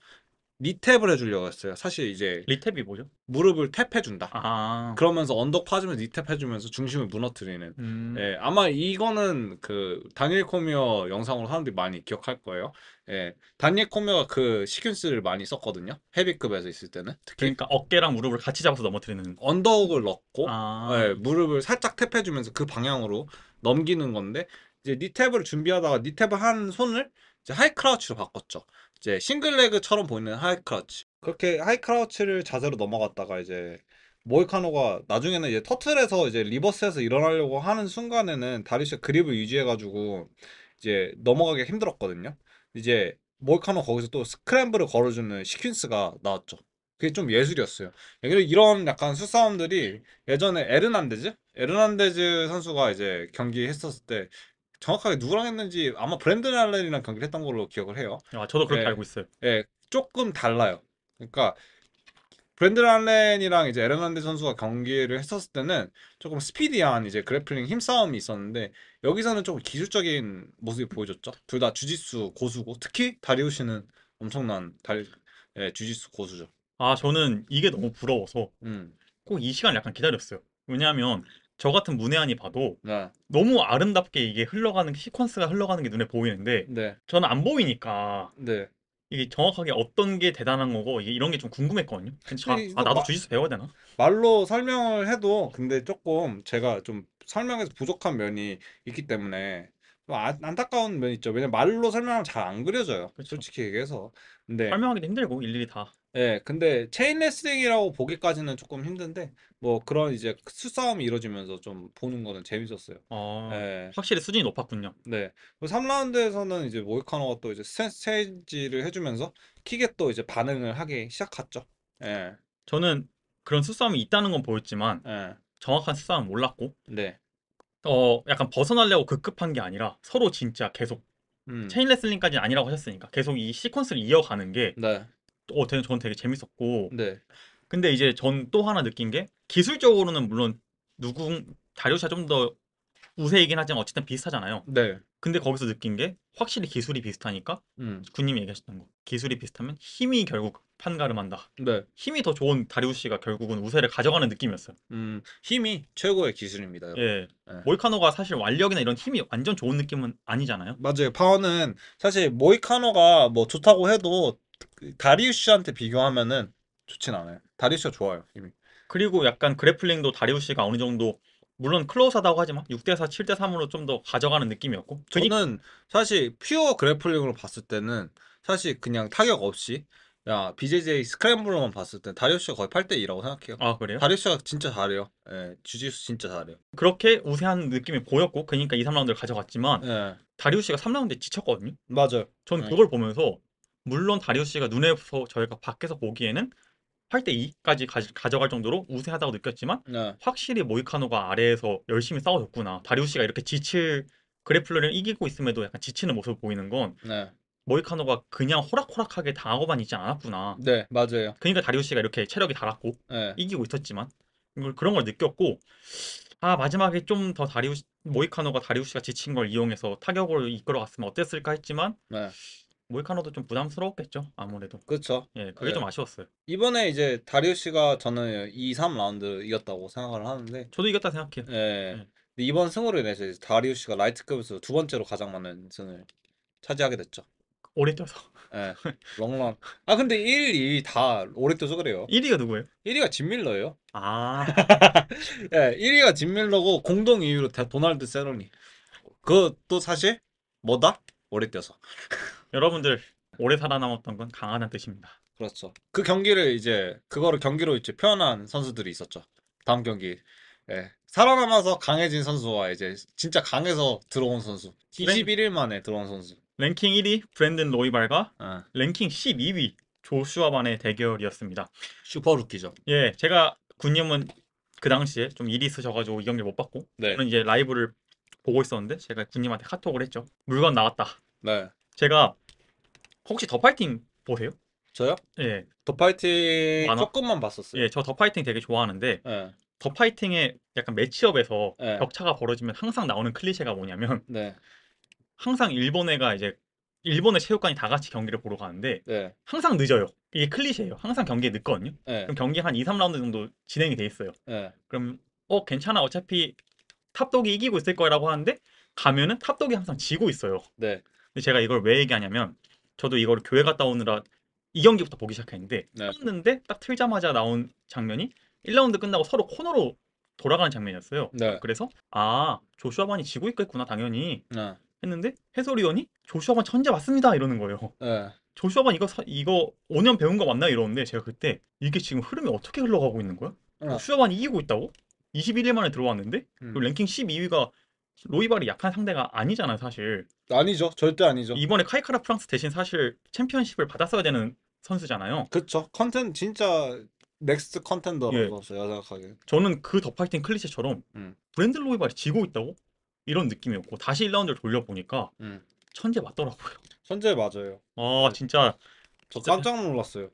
니탭을 해주려고 했어요. 사실 이제 리탭이 뭐죠? 무릎을 탭해준다. 아. 그러면서 언덕 파주면서 니탭 해주면서 중심을 무너뜨리는. 예, 아마 이거는 그 다니엘 코미어 영상으로 사람들이 많이 기억할 거예요. 예, 다니엘 코미어가 그 시퀀스를 많이 썼거든요. 헤비급에서 있을 때는 특히 그러니까 어깨랑 무릎을 같이 잡아서 넘어뜨리는. 언더옥을 넣고 아. 예, 무릎을 살짝 탭해주면서 그 방향으로 넘기는 건데 이제 니탭을 준비하다가 니탭을 한 손을 이제 하이 크라우치로 바꿨죠. 이제 싱글레그처럼 보이는 하이 크라우치. 그렇게 하이 크라우치를 자세로 넘어갔다가 이제 모이카노가 나중에는 이제 터틀에서 이제 리버스에서 일어나려고 하는 순간에는 다리우스 그립을 유지해가지고 이제 넘어가기 힘들었거든요. 이제 모이카노 거기서 또 스크램블을 걸어주는 시퀀스가 나왔죠. 그게 좀 예술이었어요. 이런 약간 수싸움들이 예전에 에르난데즈 선수가 이제 경기했었을 때 정확하게 누구랑 했는지 아마 브랜든 알렌이랑 경기를 했던 걸로 기억을 해요. 아, 저도 그렇게 예, 알고 있어요. 예, 조금 달라요. 그러니까 브랜든 알렌이랑 이제 에르난데즈 선수가 경기를 했었을 때는 조금 스피디한 이제 그래플링 힘싸움이 있었는데 여기서는 조금 기술적인 모습이 보여줬죠. 둘 다 주짓수 고수고 특히 다리우시는 엄청난 주짓수 고수죠. 아, 저는 이게 너무 부러워서 음, 꼭 이 시간을 약간 기다렸어요. 왜냐하면 저 같은 문외한이 봐도 네, 너무 아름답게 이게 흘러가는 시퀀스가 흘러가는 게 눈에 보이는데 네, 저는 안 보이니까 네. 이게 정확하게 어떤 게 대단한 거고 이게 이런 게 좀 궁금했거든요. 근데 이거 나도 주짓수 배워야 되나? 말로 설명을 해도 근데 조금 제가 좀 설명에서 부족한 면이 있기 때문에 좀 안타까운 면이 있죠. 왜냐면 말로 설명하면 잘 안 그려져요. 그렇죠. 솔직히 얘기해서. 근데 설명하기도 힘들고 일일이 다. 예, 근데 체인 레슬링이라고 보기까지는 조금 힘든데 뭐 그런 이제 수싸움이 이루어지면서 좀 보는 거는 재밌었어요. 아, 예. 확실히 수준이 높았군요. 네. 3라운드에서는 이제 모이카노가 또 이제 스탠스 체인지를 해주면서 킥에 또 이제 반응을 하기 시작했죠. 예. 저는 그런 수싸움이 있다는 건 보였지만 예. 정확한 수싸움은 몰랐고 네. 약간 벗어나려고 급급한 게 아니라 서로 진짜 계속 음. 체인 레슬링까지는 아니라고 하셨으니까 계속 이 시퀀스를 이어가는 게 네. 저는 되게 재밌었고 네. 근데 이제 전 또 하나 느낀 게 기술적으로는 물론 다리우시가 좀 더 우세이긴 하지만 어쨌든 비슷하잖아요. 네. 근데 거기서 느낀 게 확실히 기술이 비슷하니까 음. 군님이 얘기하셨던 거 기술이 비슷하면 힘이 결국 판가름한다. 네. 힘이 더 좋은 다리우시가 결국은 우세를 가져가는 느낌이었어요. 힘이 최고의 기술입니다, 여러분. 예. 예. 모이카노가 사실 완력이나 이런 힘이 완전 좋은 느낌은 아니잖아요. 맞아요. 파워는 사실 모이카노가 뭐 좋다고 해도 그 다리우시한테 비교하면은 좋진 않아요. 다리우시가 좋아요, 힘이. 그리고 약간 그래플링도 다리우시가 어느 정도 물론 클로즈하다고 하지만 6대4, 7대3으로 좀 더 가져가는 느낌이었고. 저는 사실 퓨어 그래플링으로 봤을 때는 사실 그냥 타격 없이 야 BJJ 스크램블로만 봤을 때 다리우시가 거의 8대2라고 생각해요. 아, 그래요? 다리우시가 진짜 잘해요. 예, 주짓수 진짜 잘해요. 그렇게 우세한 느낌이 보였고 그러니까 2, 3라운드를 가져갔지만 예, 다리우시가 3라운드에 지쳤거든요. 맞아요. 전 예, 그걸 보면서 물론 다리우시가 눈에서 저희가 밖에서 보기에는 8대2까지 가져갈 정도로 우세하다고 느꼈지만 네, 확실히 모이카노가 아래에서 열심히 싸워줬구나. 다리우시가 이렇게 지칠 그래플러를 이기고 있음에도 약간 지치는 모습을 보이는 건 네, 모이카노가 그냥 호락호락하게 당하고만 있지 않았구나. 네, 맞아요. 그러니까 다리우시가 이렇게 체력이 달았고 예, 이기고 있었지만 그런 걸 느꼈고 아 마지막에 좀 더 모이카노가 다리우시가 지친 걸 이용해서 타격으로 이끌어갔으면 어땠을까 했지만 네, 모이카노도 좀 부담스러웠겠죠 아무래도. 그렇죠. 예, 그게 좀 예. 아쉬웠어요. 이번에 이제 다리우시가 저는 2, 3라운드 이겼다고 생각을 하는데, 저도 이겼다 생각해요. 예. 예. 근데 이번 승으로 인해서 이제 다리우시가 라이트급에서 두 번째로 가장 많은 승을 차지하게 됐죠. 오래 뛰어서. 예. 롱런. 아, 근데 1, 2위 다 오래 떠서 그래요. 1위가 누구예요? 1위가 짐 밀러예요. 아, 예, 1위가 짐 밀러고 공동 2위로 도널드 세로니. 그것도 사실 뭐다? 오래 뛰어서. 여러분들 오래 살아남았던 건 강하다는 뜻입니다. 그렇죠. 그 경기를 이제 그거를 경기로 이제 표현한 선수들이 있었죠. 다음 경기. 예. 살아남아서 강해진 선수와 이제 진짜 강해서 들어온 선수. 랭, 21일 만에 들어온 선수. 랭킹 1위 브랜든 로이발과 예. 랭킹 12위 조슈아 반의 대결이었습니다. 슈퍼 루키죠. 예, 제가 군님은 그 당시에 좀 일이 있으셔가지고 이 경기를 못 봤고 네. 저는 이제 라이브를 보고 있었는데 제가 군님한테 카톡을 했죠. 물건 나왔다. 네. 제가 혹시 더 파이팅 보세요? 저요? 예, 더 파이팅 만화? 조금만 봤었어요. 예, 저 더 파이팅 되게 좋아하는데 예. 더 파이팅의 약간 매치업에서 예. 격차가 벌어지면 항상 나오는 클리셰가 뭐냐면 네. 항상 일본 애가 이제 일본의 체육관이 다 같이 경기를 보러 가는데 네. 항상 늦어요. 이게 클리셰예요. 항상 경기에 늦거든요. 네. 그럼 경기 한 2, 3라운드 정도 진행이 돼 있어요. 네. 그럼 괜찮아. 어차피 탑독이 이기고 있을 거라고 하는데 가면은 탑독이 항상 지고 있어요. 네. 근데 제가 이걸 왜 얘기하냐면 저도 이거를 교회 갔다 오느라 이 경기부터 보기 시작했는데 네. 떴는데 딱 틀자마자 나온 장면이 1라운드 끝나고 서로 코너로 돌아가는 장면이었어요. 네. 그래서 조슈아 반이 지고 있겠구나 당연히 네. 했는데 해설위원이 조슈아 반 천재 맞습니다 이러는 거예요. 네. 조슈아 반 이거 5년 배운 거 맞나 이러는데 제가 그때 이게 지금 흐름이 어떻게 흘러가고 있는 거야? 네. 조슈아 반이 이기고 있다고? 21일 만에 들어왔는데 그리고 음. 랭킹 12위가 로이발이 약한 상대가 아니잖아 사실. 아니죠. 절대 아니죠. 이번에 카이카라 프랑스 대신 사실 챔피언십을 받았어야 되는 선수잖아요. 그쵸. 컨텐 진짜 넥스트 예, 컨텐더라고 제가 생각하기엔. 저는 그 더파이팅 클리셰처럼 음. 브랜드 로이발이 지고 있다고? 이런 느낌이었고 다시 1라운드를 돌려보니까 음. 천재 맞더라고요. 선제 맞아요. 아 진짜 저 진짜 깜짝 놀랐어요.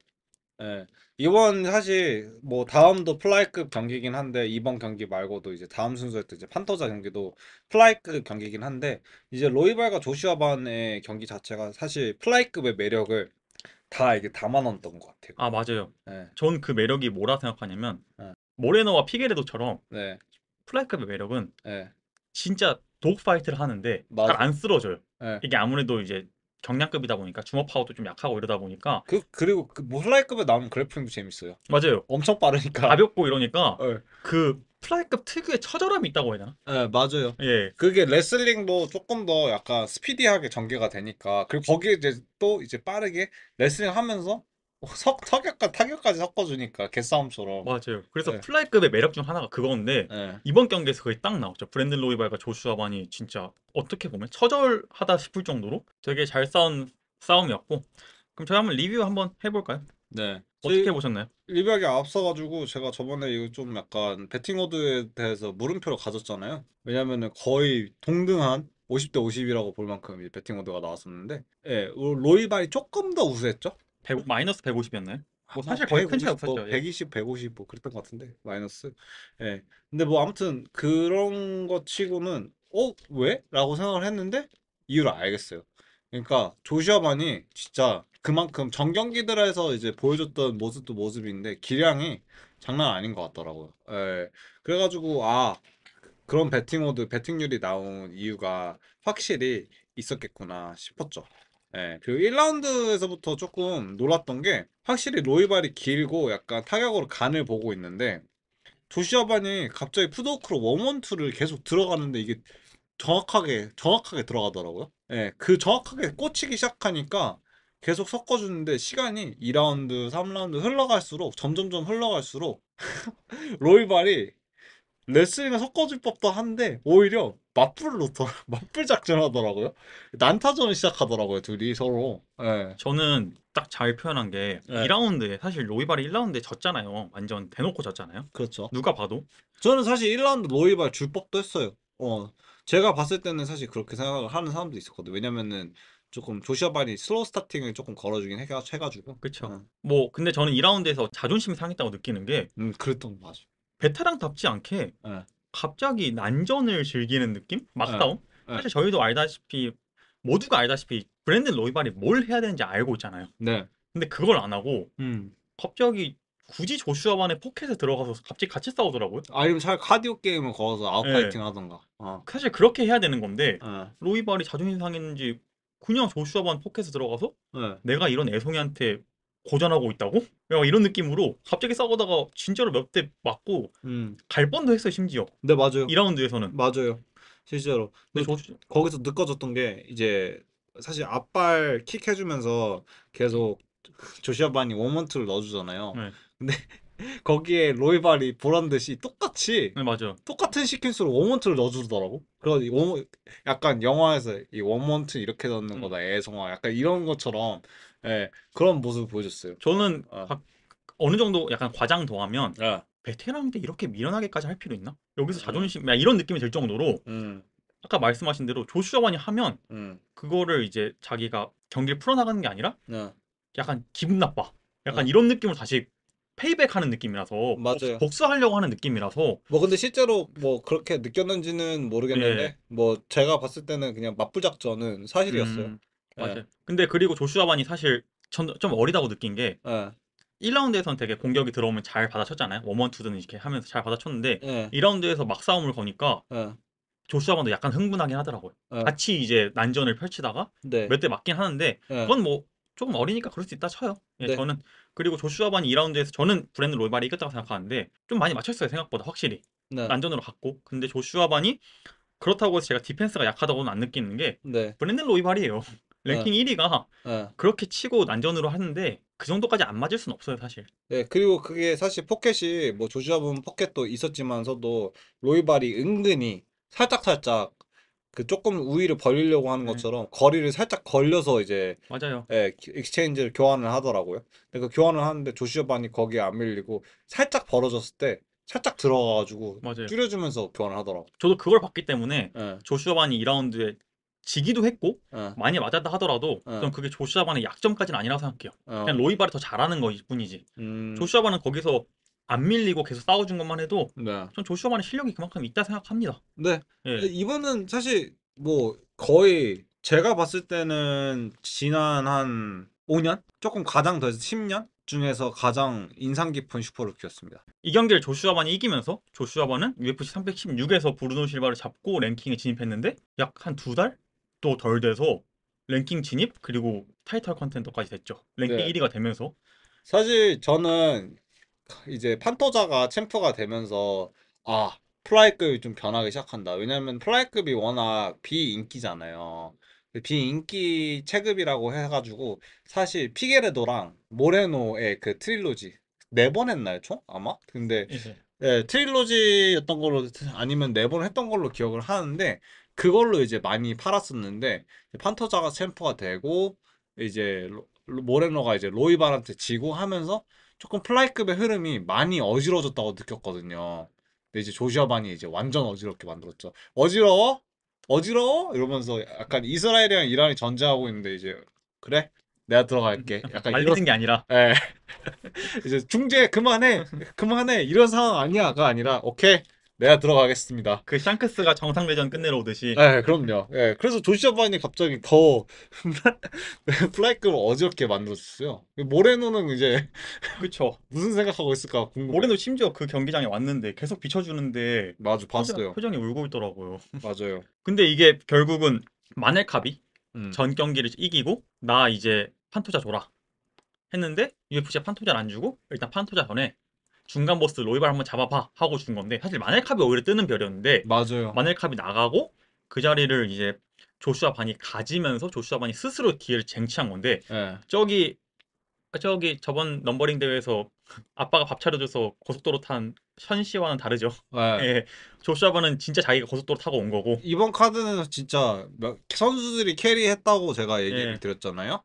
예. 이번 사실 뭐 다음도 플라이급 경기긴 한데 이번 경기 말고도 이제 다음 순서였던 이제 판터자 경기도 플라이급 경기긴 한데 이제 로이발과 조슈아 반의 경기 자체가 사실 플라이급의 매력을 다 이게 담아놨던 것 같아요. 맞아요. 예. 전 그 매력이 뭐라 생각하냐면 예. 모레노와 피게레도처럼 네. 플라이급의 매력은 예. 진짜 독파이트를 하는데 잘 맞아. 안 쓰러져요. 예. 이게 아무래도 이제 경량급이다 보니까 주먹 파워도 좀 약하고 이러다 보니까 그리고 뭐 플라이급에 나오는 그래플링도 재밌어요. 맞아요. 엄청 빠르니까. 가볍고 이러니까 예. 그 플라이급 특유의 처절함이 있다고 해야 되나? 예, 맞아요. 예, 그게 레슬링도 조금 더 약간 스피디하게 전개가 되니까 그리고 거기에 이제 또 이제 빠르게 레슬링 하면서 석격과 타격까지 섞어주니까 개싸움처럼. 맞아요. 그래서 예, 플라이급의 매력 중 하나가 그건데 예, 이번 경기에서 그게 딱 나왔죠. 브랜든 로이발과 조슈아 반이 진짜 어떻게 보면 처절하다 싶을 정도로 되게 잘 싸운 싸움이었고 그럼 저희 한번 리뷰 한번 해볼까요? 네. 어떻게 보셨나요? 리뷰하기 앞서가지고 제가 저번에 이거 좀 약간 베팅오드에 대해서 물음표를 가졌잖아요. 왜냐면은 거의 동등한 50대 50이라고 볼 만큼 이제 베팅오드가 나왔었는데, 예, 로이발이 조금 더 우세했죠. 마이너스 150이었나요? 뭐 뭐 사실 거의 큰 차이 150, 뭐 없었죠. 예. 120, 150 뭐 그랬던 것 같은데 마이너스. 예. 근데 뭐 아무튼 그런 것 치고는 왜? 라고 생각을 했는데 이유를 알겠어요. 그러니까 조슈아만이 진짜 그만큼 전 경기들에서 이제 보여줬던 모습도 모습인데 기량이 장난 아닌 것 같더라고요. 예. 그래가지고 그런 배팅률이 나온 이유가 확실히 있었겠구나 싶었죠. 예, 그리고 1라운드에서부터 조금 놀랐던 게 확실히 로이발이 길고 약간 타격으로 간을 보고 있는데 조시아반이 갑자기 푸드워크로 원원투를 계속 들어가는데 이게 정확하게 들어가더라고요. 예, 그 정확하게 꽂히기 시작하니까 계속 섞어주는데 시간이 2라운드, 3라운드 흘러갈수록 점점점 흘러갈수록 로이발이 레슬링을 섞어줄 법도 한데 오히려 맞불 작전하더라고요. 난타전을 시작하더라고요, 둘이 서로. 예. 저는 딱 잘 표현한 게 예. 2라운드에 사실 로이발이 1라운드에 졌잖아요. 완전 대놓고 졌잖아요. 그렇죠. 누가 봐도. 저는 사실 1라운드 로이발 줄 법도 했어요. 제가 봤을 때는 사실 그렇게 생각을 하는 사람도 있었거든요. 왜냐면은 조금 조시아 발이 슬로우 스타팅을 조금 걸어주긴 해가지고. 그쵸. 응. 뭐 근데 저는 2라운드에서 자존심이 상했다고 느끼는 게 그랬던 거 맞아. 베테랑답지 않게 예. 갑자기 난전을 즐기는 느낌? 예. 막싸움? 예. 사실 저희도 알다시피 모두가 알다시피 브랜든 로이발이 뭘 해야 되는지 알고 있잖아요. 네. 근데 그걸 안 하고 음. 갑자기 굳이 조슈아만의 포켓에 들어가서 갑자기 같이 싸우더라고요. 아니면 차라리 카디오 게임을 걸어서 예. 아웃파이팅 하던가. 사실 그렇게 해야 되는 건데 예. 로이발이 자존심 상했는지 그냥 조슈아만 포켓에 들어가서 예. 내가 이런 애송이한테 고전하고 있다고? 약간 이런 느낌으로 갑자기 싸우다가 진짜로 몇 대 맞고 음. 갈 뻔도 했어요 심지어 네, 맞아요. 2라운드에서는. 맞아요. 실제로. 근데 그 거기서 느껴졌던 게 이제 사실 앞발 킥 해주면서 계속 조시아반이 원먼트를 넣어주잖아요. 네, 근데 거기에 로이발이 보란 듯이 네 맞아요. 똑같은 시퀀스로 원먼트를 넣어주더라고. 그래서 약간 영화에서 이 원먼트 이렇게 넣는 음. 거다 애송아 약간 이런 것처럼 예, 그런 모습을 보여줬어요. 저는 아, 어느 정도 약간 과장 더하면 아, 베테랑인데 이렇게 미련하게까지 할 필요 있나? 여기서 음, 자존심, 이런 느낌이 들 정도로 음, 아까 말씀하신 대로 조슈아만이 하면 음, 그거를 이제 자기가 경기를 풀어나가는 게 아니라 네, 약간 기분 나빠. 네, 약간 이런 느낌으로 다시 페이백하는 느낌이라서 맞아요. 복수하려고 하는 느낌이라서 뭐 근데 실제로 뭐 그렇게 느꼈는지는 예, 모르겠는데 뭐 제가 봤을 때는 그냥 맞불작전은 사실이었어요. 음, 예, 맞아요. 근데 그리고 조슈아만이 사실 좀 어리다고 느낀 게 예, 1라운드에서는 되게 공격이 들어오면 잘 받아쳤잖아요. 원원투든 이렇게 하면서 잘 받아쳤는데 예, 2라운드에서 막싸움을 거니까 예, 조슈아만도 약간 흥분하긴 하더라고요. 예, 같이 이제 난전을 펼치다가 네, 몇 대 맞긴 하는데 예, 그건 뭐 조금 어리니까 그럴 수 있다 쳐요. 예, 네, 저는 그리고 조슈아반이 2라운드에서 저는 브랜드 로이발이 이겼다고 생각하는데 좀 많이 맞췄어요 생각보다 확실히. 네. 난전으로 갔고. 근데 조슈아 반이 그렇다고 해서 제가 디펜스가 약하다고는 안 느끼는 게 네. 브랜든 로이발이에요. 네. 랭킹 1위가 네. 그렇게 치고 난전으로 하는데 그 정도까지 안 맞을 순 없어요, 사실. 네, 그리고 그게 사실 포켓이 뭐 조슈아 분 포켓도 있었지만서도 로이발이 은근히 살짝살짝 그 조금 우위를 벌리려고 하는 네, 것처럼 거리를 살짝 걸려서 이제 맞아요. 익스체인지를 교환을 하더라고요. 근데 그 교환을 하는데 조슈아 반이 거기에 안 밀리고 살짝 벌어졌을 때 살짝 들어가가지고 맞아요. 줄여주면서 교환을 하더라고. 저도 그걸 봤기 때문에 예, 조슈아 반이 2라운드에 지기도 했고 예, 많이 맞았다 하더라도 예, 전 그게 조슈아 반의 약점까지는 아니라고 생각해요. 그냥 어, 로이발이 더 잘하는 것일 뿐이지. 음, 조슈아 반은 거기서 안 밀리고 계속 싸워준 것만 해도 네. 전 조슈아 반의 실력이 그만큼 있다 생각합니다. 네. 예, 이번은 사실 뭐 거의 제가 봤을 때는 지난 한 5년? 조금 가장 더 해서 10년 중에서 가장 인상 깊은 슈퍼루키였습니다. 이 경기를 조슈아 반이 이기면서 조슈아 반은 UFC 316에서 브루노 실바를 잡고 랭킹에 진입했는데 약 한 두 달? 또 덜 돼서 랭킹 진입 그리고 타이틀 컨텐더까지 됐죠. 랭킹 네. 1위가 되면서 사실 저는 이제 판토자가 챔프가 되면서 아, 플라이급이 좀 변하기 시작한다. 왜냐면 플라이급이 워낙 비인기잖아요. 비인기 체급이라고 해가지고 사실 피게레도랑 모레노의 그 트릴로지 4번 했나요, 총? 아마? 근데 이제 트릴로지였던 걸로 아니면 4번 했던 걸로 기억을 하는데 그걸로 이제 많이 팔았었는데 판토자가 챔프가 되고 이제 모레노가 이제 로이발한테 지고 하면서 조금 플라이급의 흐름이 많이 어지러워졌다고 느꼈거든요. 근데 이제 조시아반이 이제 완전 어지럽게 만들었죠. 어지러워? 어지러워? 이러면서 약간 이스라엘이랑 이란이 전쟁하고 있는데 이제 그래? 내가 들어갈게. 약간 이런 말리는 게 아니라 예. 이제 중재 그만해. 그만해. 이런 상황 아니야가 아니라 오케이. 내가 들어가겠습니다. 그 샹크스가 정상대전 끝내러 오듯이 예, 그럼요. 예, 그래서 조시아반이 갑자기 더 플라이급을 어지럽게 만들었어요. 모레노는 이제 그쵸. 무슨 생각하고 있을까 궁금해요. 모레노 심지어 그 경기장에 왔는데 계속 비춰주는데 맞아, 봤어요. 표정이 울고 있더라고요. 맞아요. 근데 이게 결국은 마넬캅이 음, 전 경기를 이기고 나 이제 판토자 줘라 했는데 UFC가 판토자를 안 주고 일단 판토자 전에 중간 보스 로이발 한번 잡아봐 하고 준 건데 사실 마넬캅이 오히려 뜨는 별이었는데 맞아요. 마넬캅이 나가고 그 자리를 이제 조슈아 반이 가지면서 조슈아 반이 스스로 기회를 쟁취한 건데 예, 저기 저기 저번 넘버링 대회에서 아빠가 밥 차려줘서 고속도로 탄 현 씨와는 다르죠. 예. 예, 조슈아 반은 진짜 자기가 고속도로 타고 온 거고 이번 카드는 진짜 선수들이 캐리했다고 제가 얘기를 예, 드렸잖아요.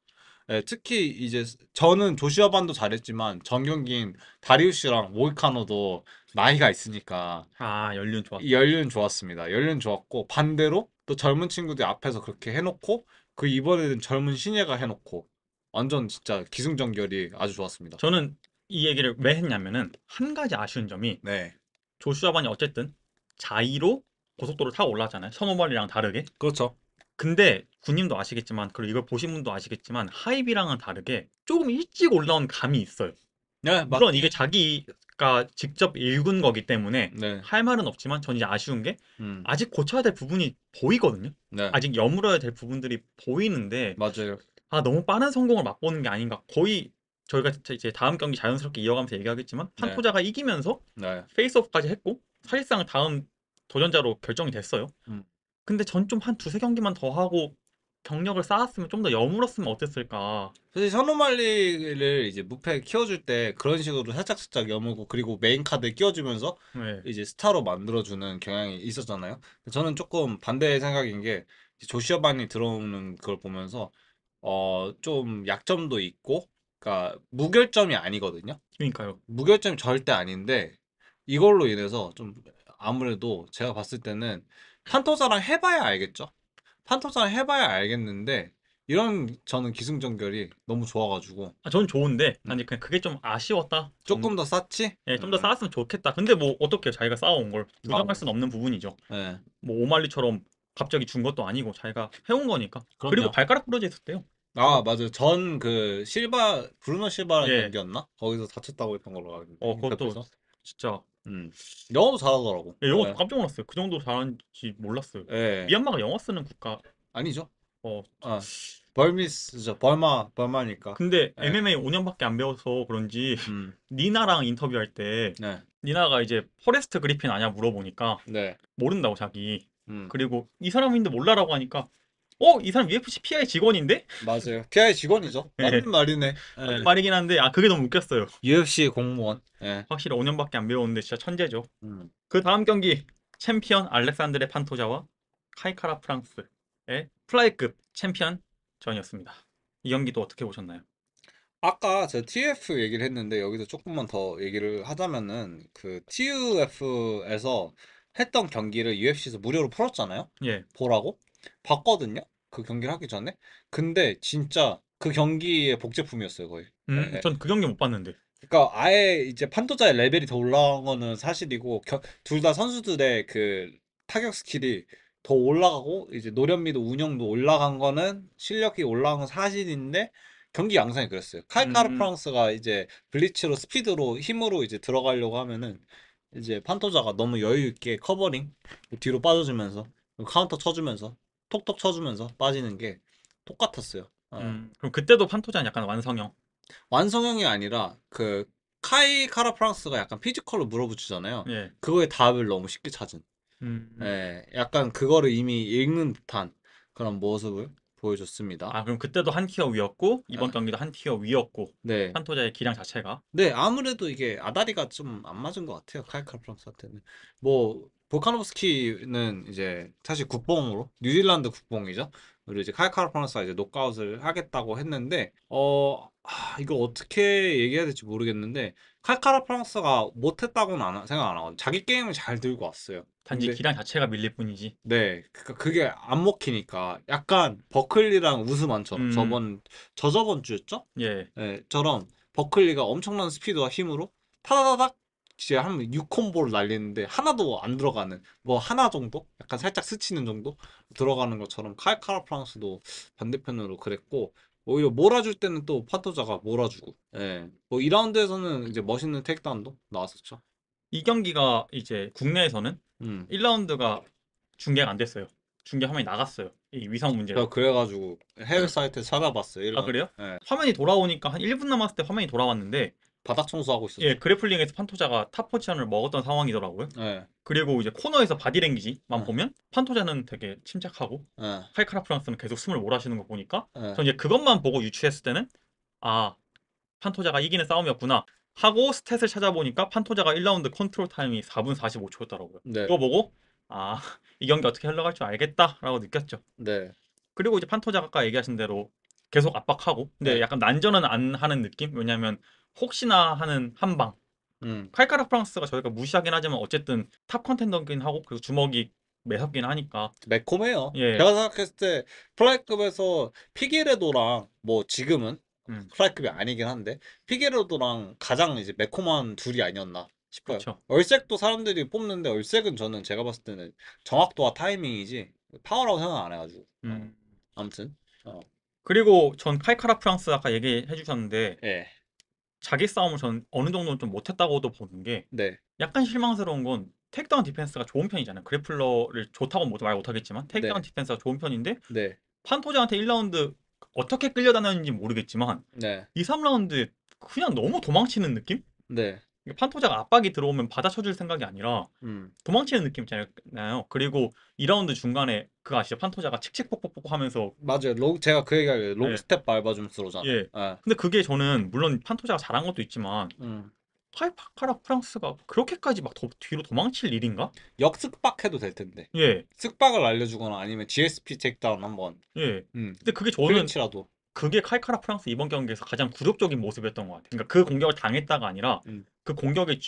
예, 특히 이제 저는 조시아 반도 잘했지만 전 경기인 다리우스랑 모이카노도 나이가 있으니까 아 연륜 이 좋았죠. 연륜 좋았습니다. 연륜 좋았고 반대로 또 젊은 친구들 앞에서 그렇게 해놓고 그 이번에는 젊은 신예가 해놓고 완전 진짜 기승전결이 아주 좋았습니다. 저는 이 얘기를 왜 했냐면은 한 가지 아쉬운 점이 네, 조슈아 반이 어쨌든 자의로 고속도로를 타고 올라왔잖아요. 선호발이랑 다르게. 그렇죠. 근데 군님도 아시겠지만 그리고 이걸 보신 분도 아시겠지만 하이비랑은 다르게 조금 일찍 올라온 감이 있어요. 네, 물론 이게 맞긴. 자기가 직접 읽은 거기 때문에 네, 할 말은 없지만 전 이제 아쉬운 게 음, 아직 고쳐야 될 부분이 보이거든요. 네, 아직 여물어야 될 부분들이 보이는데 맞아요. 아 너무 빠른 성공을 맛보는 게 아닌가. 거의 저희가 이제 다음 경기 자연스럽게 이어가면서 얘기하겠지만 네, 판토자가 이기면서 네. 페이스오프까지 했고 사실상 다음 도전자로 결정이 됐어요. 음. 근데 전 좀 한 두세 경기만 더 하고 경력을 쌓았으면 좀 더 여물었으면 어땠을까. 사실 선호말리를 이제 무패 키워줄 때 그런 식으로 살짝살짝 여무고 그리고 메인 카드에 끼워주면서 네. 이제 스타로 만들어주는 경향이 있었잖아요. 저는 조금 반대의 생각인 게 이제 조시아 반이 들어오는 걸 보면서 좀 약점도 있고 그러니까 무결점이 아니거든요. 그러니까요. 무결점이 절대 아닌데 이걸로 인해서 좀 아무래도 제가 봤을 때는 판토자랑 해봐야 알겠죠. 판토자랑 해봐야 알겠는데 이런 저는 기승전결이 너무 좋아가지고 아, 전 좋은데 음, 아니 그냥 그게 좀 아쉬웠다. 조금 더 쌌지? 예, 좀 더 쌓았으면 좋겠다. 근데 뭐 어떻게 자기가 쌓아온 걸 부정할 수는 없는 부분이죠. 예, 뭐 오말리처럼 갑자기 준 것도 아니고 자기가 해온 거니까. 그리고 그럼요. 발가락 부러져 있었대요. 아, 맞아요. 전 그 실바 브루노 실바랑 예. 경기였나? 거기서 다쳤다고 했던 걸로 아는데 그것도 인터뷰에서. 진짜 음. 영어도 잘하더라고. 예, 영어 예. 깜짝 놀랐어요. 그 정도로 잘하는지 몰랐어요. 예. 미얀마가 영어 쓰는 국가. 아니죠. 어, 아, 벌미스죠. 벌마니까. 근데 예. MMA 5년밖에 안 배워서 그런지 음. 니나랑 인터뷰할 때 네. 니나가 이제 포레스트 그리핀 아냐 물어보니까 네. 모른다고 자기. 음. 그리고 이 사람인데 몰라라고 하니까 이 사람 UFC PI 직원인데? 맞아요. PI 직원이죠. 예. 맞는 말이네. 맞는 예. 말이긴 한데 그게 너무 웃겼어요. UFC 공무원. 예. 확실히 5년밖에 안 배웠는데 진짜 천재죠. 음. 그 다음 경기 챔피언 알렉산드레 판토자와 카이카라 프랑스의 플라이급 챔피언 전이었습니다. 이 경기도 어떻게 보셨나요? 아까 저 TUF 얘기를 했는데 여기서 조금만 더 얘기를 하자면은 그 TUF에서 했던 경기를 UFC에서 무료로 풀었잖아요. 예. 보라고 봤거든요. 그 경기를 하기 전에. 근데 진짜 그 경기의 복제품이었어요, 거의. 예. 전 그 경기 못 봤는데. 그러니까 아예 이제 판도자의 레벨이 더 올라간 거는 사실이고 둘 다 선수들의 그 타격 스킬이 더 올라가고 이제 노련미도 운영도 올라간 거는 실력이 올라간 건 사실인데 경기 양상이 그랬어요. 칼카르 음, 프랑스가 이제 블리츠로 스피드로 힘으로 이제 들어가려고 하면은 이제 판토자가 너무 여유 있게 커버링 뒤로 빠져주면서 카운터 쳐주면서 톡톡 쳐주면서 빠지는 게 똑같았어요. 그럼 그때도 판토자는 약간 완성형. 완성형이 아니라 그 카이 카라 프랑스가 약간 피지컬로 물어붙이잖아요. 예. 그거의 답을 너무 쉽게 찾은. 음. 예, 약간 그거를 이미 읽는 듯한 그런 모습을 보여줬습니다. 그럼 그때도 한 티어 위였고 이번 아, 경기도 한 티어 위였고 네. 판토자의 기량 자체가. 네, 아무래도 이게 아다리가 좀 안 맞은 것 같아요. 카이 카라 프랑스한테는. 뭐 볼카노브스키는 이제 사실 국뽕으로 뉴질랜드 국뽕이죠. 그리고 이제 카이 카라 프랑스가 이제 노크아웃을 하겠다고 했는데 이거 어떻게 얘기해야 될지 모르겠는데 카이 카라 프랑스가 못했다고는 생각 안 하거든요. 자기 게임을 잘 들고 왔어요. 단지 근데 기량 자체가 밀릴 뿐이지. 네, 그러니까 그게 안 먹히니까 약간 버클리랑 우스만처럼 음. 저저번 주였죠? 예. 네, 처럼 버클리가 엄청난 스피드와 힘으로 타다다닥 이제 한 6콤보를 날리는데 하나도 안 들어가는 뭐 하나 정도? 약간 살짝 스치는 정도 들어가는 것처럼 카이카라 프랑스도 반대편으로 그랬고 오히려 몰아줄 때는 또 파토자가 몰아주고 예. 뭐 2라운드에서는 이제 멋있는 테이크다운도 나왔었죠. 이 경기가 이제 국내에서는 음. 1라운드가 중계가 안 됐어요. 중계 화면이 나갔어요. 이 위성 저 문제로. 그래가지고 해외 사이트에서 찾아봤어요. 그래요? 예. 화면이 돌아오니까 한 1분 남았을 때 화면이 돌아왔는데 바닥 청소하고 예, 있었죠. 그래플링에서 판토자가 탑 포지션을 먹었던 상황이더라고요. 예. 그리고 이제 코너에서 바디랭귀지만 예. 보면 판토자는 되게 침착하고 예. 칼카라 프랑스는 계속 숨을 몰아쉬는 거 보니까 예. 전 이제 그것만 보고 유추했을 때는 아, 판토자가 이기는 싸움이었구나 하고 스탯을 찾아보니까 판토자가 1라운드 컨트롤 타임이 4분 45초였더라고요. 네. 그거 보고 아, 이 경기 어떻게 흘러갈 줄 알겠다라고 느꼈죠. 네. 그리고 이제 판토자가 아까 얘기하신 대로 계속 압박하고 근데 네. 약간 난전은 안 하는 느낌? 왜냐면 혹시나 하는 한방 음. 칼카라 프랑스가 저희가 무시하긴 하지만 어쨌든 탑 컨텐더긴 하고 그리고 주먹이 매섭긴 하니까 매콤해요. 예. 제가 생각했을 때 플라이급에서 피게레도랑 뭐 지금은 음. 플라이급이 아니긴 한데 피게레도랑 가장 이제 매콤한 둘이 아니었나 싶어요. 그쵸. 얼색도 사람들이 뽑는데 얼색은 저는 제가 봤을 때는 정확도와 타이밍이지 파워라고 생각 안 해가지고 음. 아무튼 그리고 전 칼카라 프랑스 아까 얘기해 주셨는데 예. 자기 싸움을 전 어느 정도는 좀 못했다고도 보는 게 네. 약간 실망스러운 건 테이크다운 디펜스가 좋은 편이잖아요. 그래플러를 좋다고 말 못하겠지만 테이크다운 네. 디펜스가 좋은 편인데 네. 판토자한테 1라운드 어떻게 끌려다녔는지 모르겠지만 네. 2, 3라운드에 그냥 너무 도망치는 느낌? 네. 판토자가 압박이 들어오면 받아쳐줄 생각이 아니라 음. 도망치는 느낌 있잖아요. 그리고 2라운드 중간에 그거 아시죠? 판토자가 칙칙폭폭폭 하면서 맞아요. 제가 그 얘기할게요. 롱 예, 스텝 밟아줌스로잖아요. 예. 예. 근데 그게 저는 물론 판토자가 잘한 것도 있지만 음. 카이파카라 프랑스가 그렇게까지 막 뒤로 도망칠 일인가? 역습박해도 될 텐데. 예, 쓱박을 알려주거나 아니면 GSP 택다운 한번 예. 음, 근데 그게 저는 클린치라도 그게 카이카라 프랑스 이번 경기에서 가장 굴욕적인 모습이었던 것 같아요. 그러니까 그 공격을 당했다가 아니라 음, 그 공격을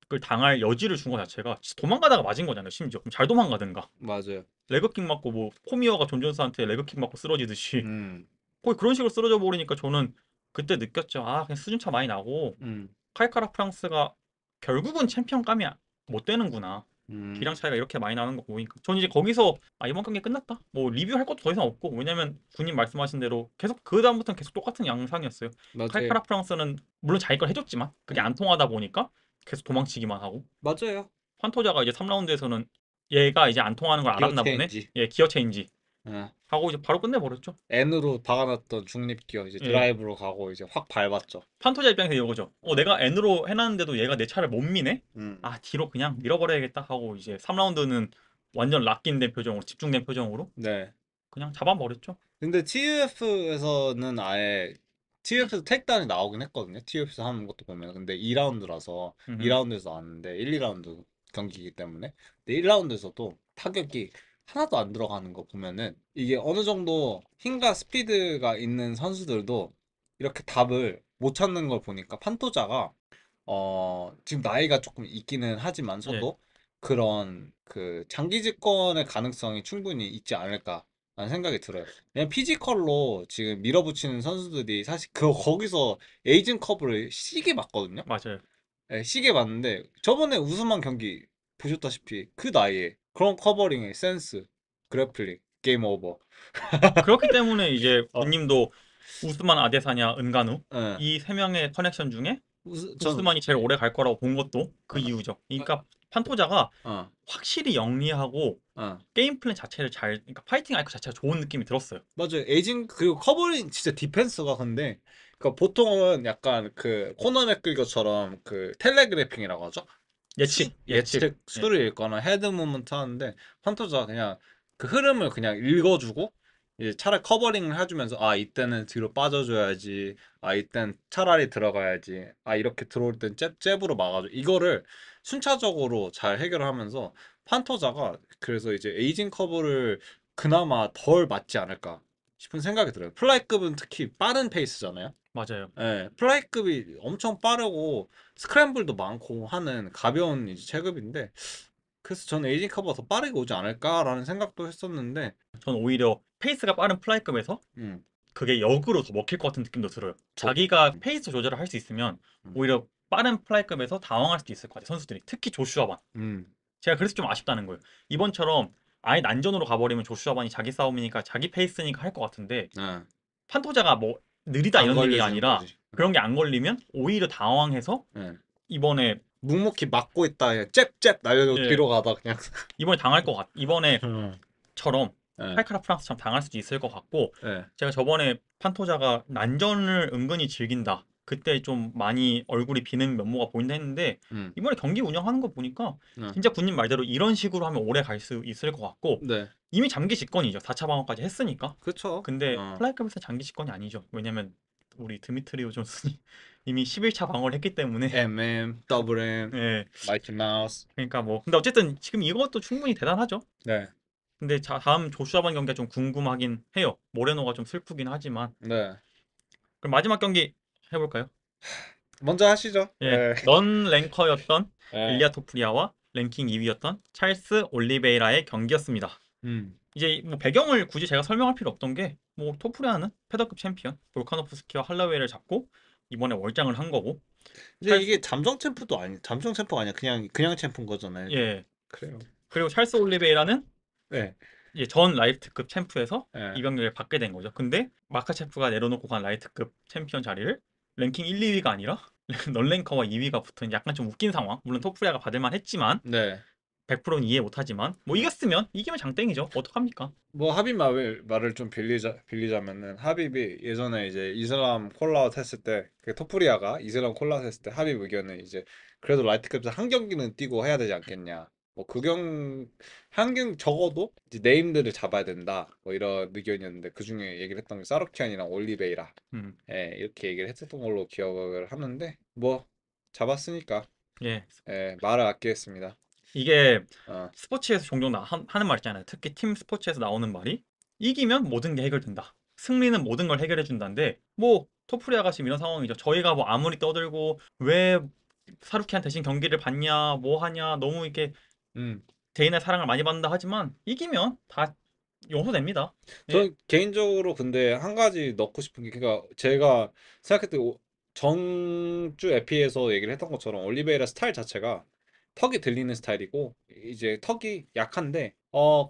그 당할 여지를 준 것 자체가 진짜 도망가다가 맞은 거잖아요. 심지어 그럼 잘 도망가든가. 맞아요. 레그킥 맞고 뭐 포미어가 존 존스한테 레그킥 맞고 쓰러지듯이 음, 거의 그런 식으로 쓰러져 버리니까 저는 그때 느꼈죠. 그냥 수준차 많이 나고 음, 카이카라 프랑스가 결국은 챔피언감이 못 되는구나. 기량 음, 차이가 이렇게 많이 나는 거 보니까 저는 이제 거기서 이번 경기 끝났다. 뭐 리뷰할 것도 더 이상 없고 왜냐면 군님 말씀하신 대로 계속 그 다음부터는 계속 똑같은 양상이었어요. 맞아요. 칼카라 프랑스는 물론 자기 걸 해줬지만 그게 음, 안 통하다 보니까 계속 도망치기만 하고 맞아요. 판토자가 이제 3라운드에서는 얘가 이제 안 통하는 걸 기어 알았나 보네. 체인지. 예, 기어 체인지. 예, 하고 이제 바로 끝내버렸죠. N으로 박아놨던 중립기어 이제 예. 드라이브로 가고 이제 확 밟았죠. 판토자 입장에서 이거죠. 내가 N으로 해놨는데도 얘가 내 차를 못 미네? 음. 아, 뒤로 그냥 밀어버려야겠다 하고 이제 3라운드는 완전 락인된 표정으로, 집중된 표정으로 네. 그냥 잡아버렸죠. 근데 TUF에서는 아예 TUF에서 택단이 나오긴 했거든요. TUF에서 하는 것도 보면. 근데 2라운드라서 음흠. 2라운드에서 왔는데 1, 2라운드 경기이기 때문에. 근데 1라운드에서도 타격이 하나도 안 들어가는 거 보면은 이게 어느 정도 힘과 스피드가 있는 선수들도 이렇게 답을 못 찾는 걸 보니까 판토자가 지금 나이가 조금 있기는 예, 하지만서도 그런 그 장기 집권의 가능성이 충분히 있지 않을까라는 생각이 들어요. 그냥 피지컬로 지금 밀어붙이는 선수들이 사실 거기서 에이징 커브를 시게 맞거든요. 맞아요. 예, 시게 맞는데 저번에 우스만 경기 보셨다시피 그 나이에 그런 커버링의 센스, 그래플링, 게임 오버. 그렇기 때문에 이제 어, 군님도 우스만 아데사냐 은간우 예. 이 세 명의 커넥션 중에 전, 우스만이 제일 오래 갈 거라고 본 것도 그 어, 이유죠. 그러니까 판토자가 어, 확실히 영리하고 어. 게임 플랜 자체를 그러니까 파이팅 아이콘 자체가 좋은 느낌이 들었어요. 맞아요. 에이징 그리고 커버링 진짜 디펜스가 근데 그러니까 보통은 약간 그 코너넷 긁어처럼 그 텔레그래핑이라고 하죠. 예측, 예측. 예측 예. 수를 읽거나 헤드 무브먼트 하는데 판토자 그냥 그 흐름을 그냥 읽어주고 이제 차라리 커버링을 해주면서 아 이때는 뒤로 빠져줘야지 아 이땐 차라리 들어가야지 아 이렇게 들어올 땐 잽으로 막아줘 이거를 순차적으로 잘 해결하면서 판토자가 그래서 이제 에이징 커브를 그나마 덜 맞지 않을까 싶은 생각이 들어요. 플라이급은 특히 빠른 페이스잖아요. 맞아요. 예, 플라이급이 엄청 빠르고 스크램블도 많고 하는 가벼운 이제 체급인데 그래서 저는 에이징 커버가 더 빠르게 오지 않을까라는 생각도 했었는데 전 오히려 페이스가 빠른 플라이급에서 음, 그게 역으로 더 먹힐 것 같은 느낌도 들어요. 저, 자기가 페이스 조절을 할 수 있으면 음, 오히려 빠른 플라이급에서 당황할 수도 있을 것 같아요. 선수들이. 특히 조슈아반. 음, 제가 그래서 좀 아쉽다는 거예요. 이번처럼 아예 난전으로 가버리면 조슈아반이 자기 싸움이니까 자기 페이스니까 할 것 같은데 예, 판토자가 뭐 느리다 안 이런 얘기가 걸려주는 아니라 거지. 그런 게 안 걸리면 오히려 당황해서 예, 이번에 묵묵히 막고 있다 그냥 잽잽 날려주고 예, 뒤로 가다 그냥 이번에 당할 것 같. 음, 이번에처럼 예, 칼카라 프랑스처럼 당할 수도 있을 것 같고 예, 제가 저번에 판토자가 난전을 은근히 즐긴다. 그때 좀 많이 얼굴이 비는 면모가 보인다 했는데 음, 이번에 경기 운영하는 거 보니까 예. 진짜 군님 말대로 이런 식으로 하면 오래 갈 수 있을 것 같고 네, 이미 장기 집권이죠. 4차 방어까지 했으니까. 그쵸. 근데 플라이급에서 장기 집권이 아니죠. 왜냐면 우리 드미트리오 존슨이 이미 11차 방어를 했기 때문에 더블 M, 예. 마이키 마우스. 그러니까 뭐 근데 어쨌든 지금 이것도 충분히 대단하죠. 네, 근데 다음 조슈아반 경기가 좀 궁금하긴 해요. 모레노가 좀 슬프긴 하지만 네. 그럼 마지막 경기 해볼까요? 먼저 하시죠. 예, 예, 넌 랭커였던 예, 일리아 토프리아와 랭킹 2위였던 찰스 올리베이라의 경기였습니다. 음. 이제 뭐 배경을 굳이 제가 설명할 필요 없던 게 뭐 토프리아는 패더급 챔피언 볼카노프스키와 할라웨이를 잡고 이번에 월장을 한 거고 근데 찰스 이게 잠정 챔프가 아니야. 그냥 챔프인 거잖아요. 예 그래요. 그리고 찰스 올리베이라는 네, 이제 전 라이트급 챔프에서 네. 이병렬을 받게 된 거죠. 근데 마카체프가 내려놓고 간 라이트급 챔피언 자리를 랭킹 1, 2위가 아니라 넌랭커와 2위가 붙은 약간 좀 웃긴 상황. 물론 토프리아가 받을만 했지만 네. 100%는 이해 못하지만 뭐 이기면 장땡이죠. 어떡합니까? 뭐 하빕 말을 좀 빌리자면은 하빕이 예전에 이제 이슬람 콜라웃 했을 때 그 토프리아가 이슬람 콜라웃 했을 때 하빕 의견은 이제 그래도 라이트급에서 한 경기는 뛰고 해야 되지 않겠냐. 뭐 한 경 적어도 이제 네임들을 잡아야 된다. 뭐 이런 의견이었는데 그 중에 얘기를 했던 게 사르키안이랑 올리베이라. 음, 예, 이렇게 얘기를 했었던 걸로 기억을 하는데 뭐 잡았으니까 예. 말을 아끼겠습니다. 이게 어, 스포츠에서 종종 하는 말 있잖아요. 특히 팀 스포츠에서 나오는 말이 이기면 모든 게 해결된다. 승리는 모든 걸 해결해 준다는데 뭐 토프리아가 지금 이런 상황이죠. 저희가 뭐 아무리 떠들고 왜 사루키한 대신 경기를 받냐 뭐 하냐 너무 이렇게 음. 개인의 사랑을 많이 받는다 하지만 이기면 다 용서됩니다. 예. 저는 개인적으로 근데 한 가지 넣고 싶은 게 그러니까 제가 생각했을 때 전주 에피에서 얘기를 했던 것처럼 올리베이라 스타일 자체가 턱이 들리는 스타일이고 이제 턱이 약한데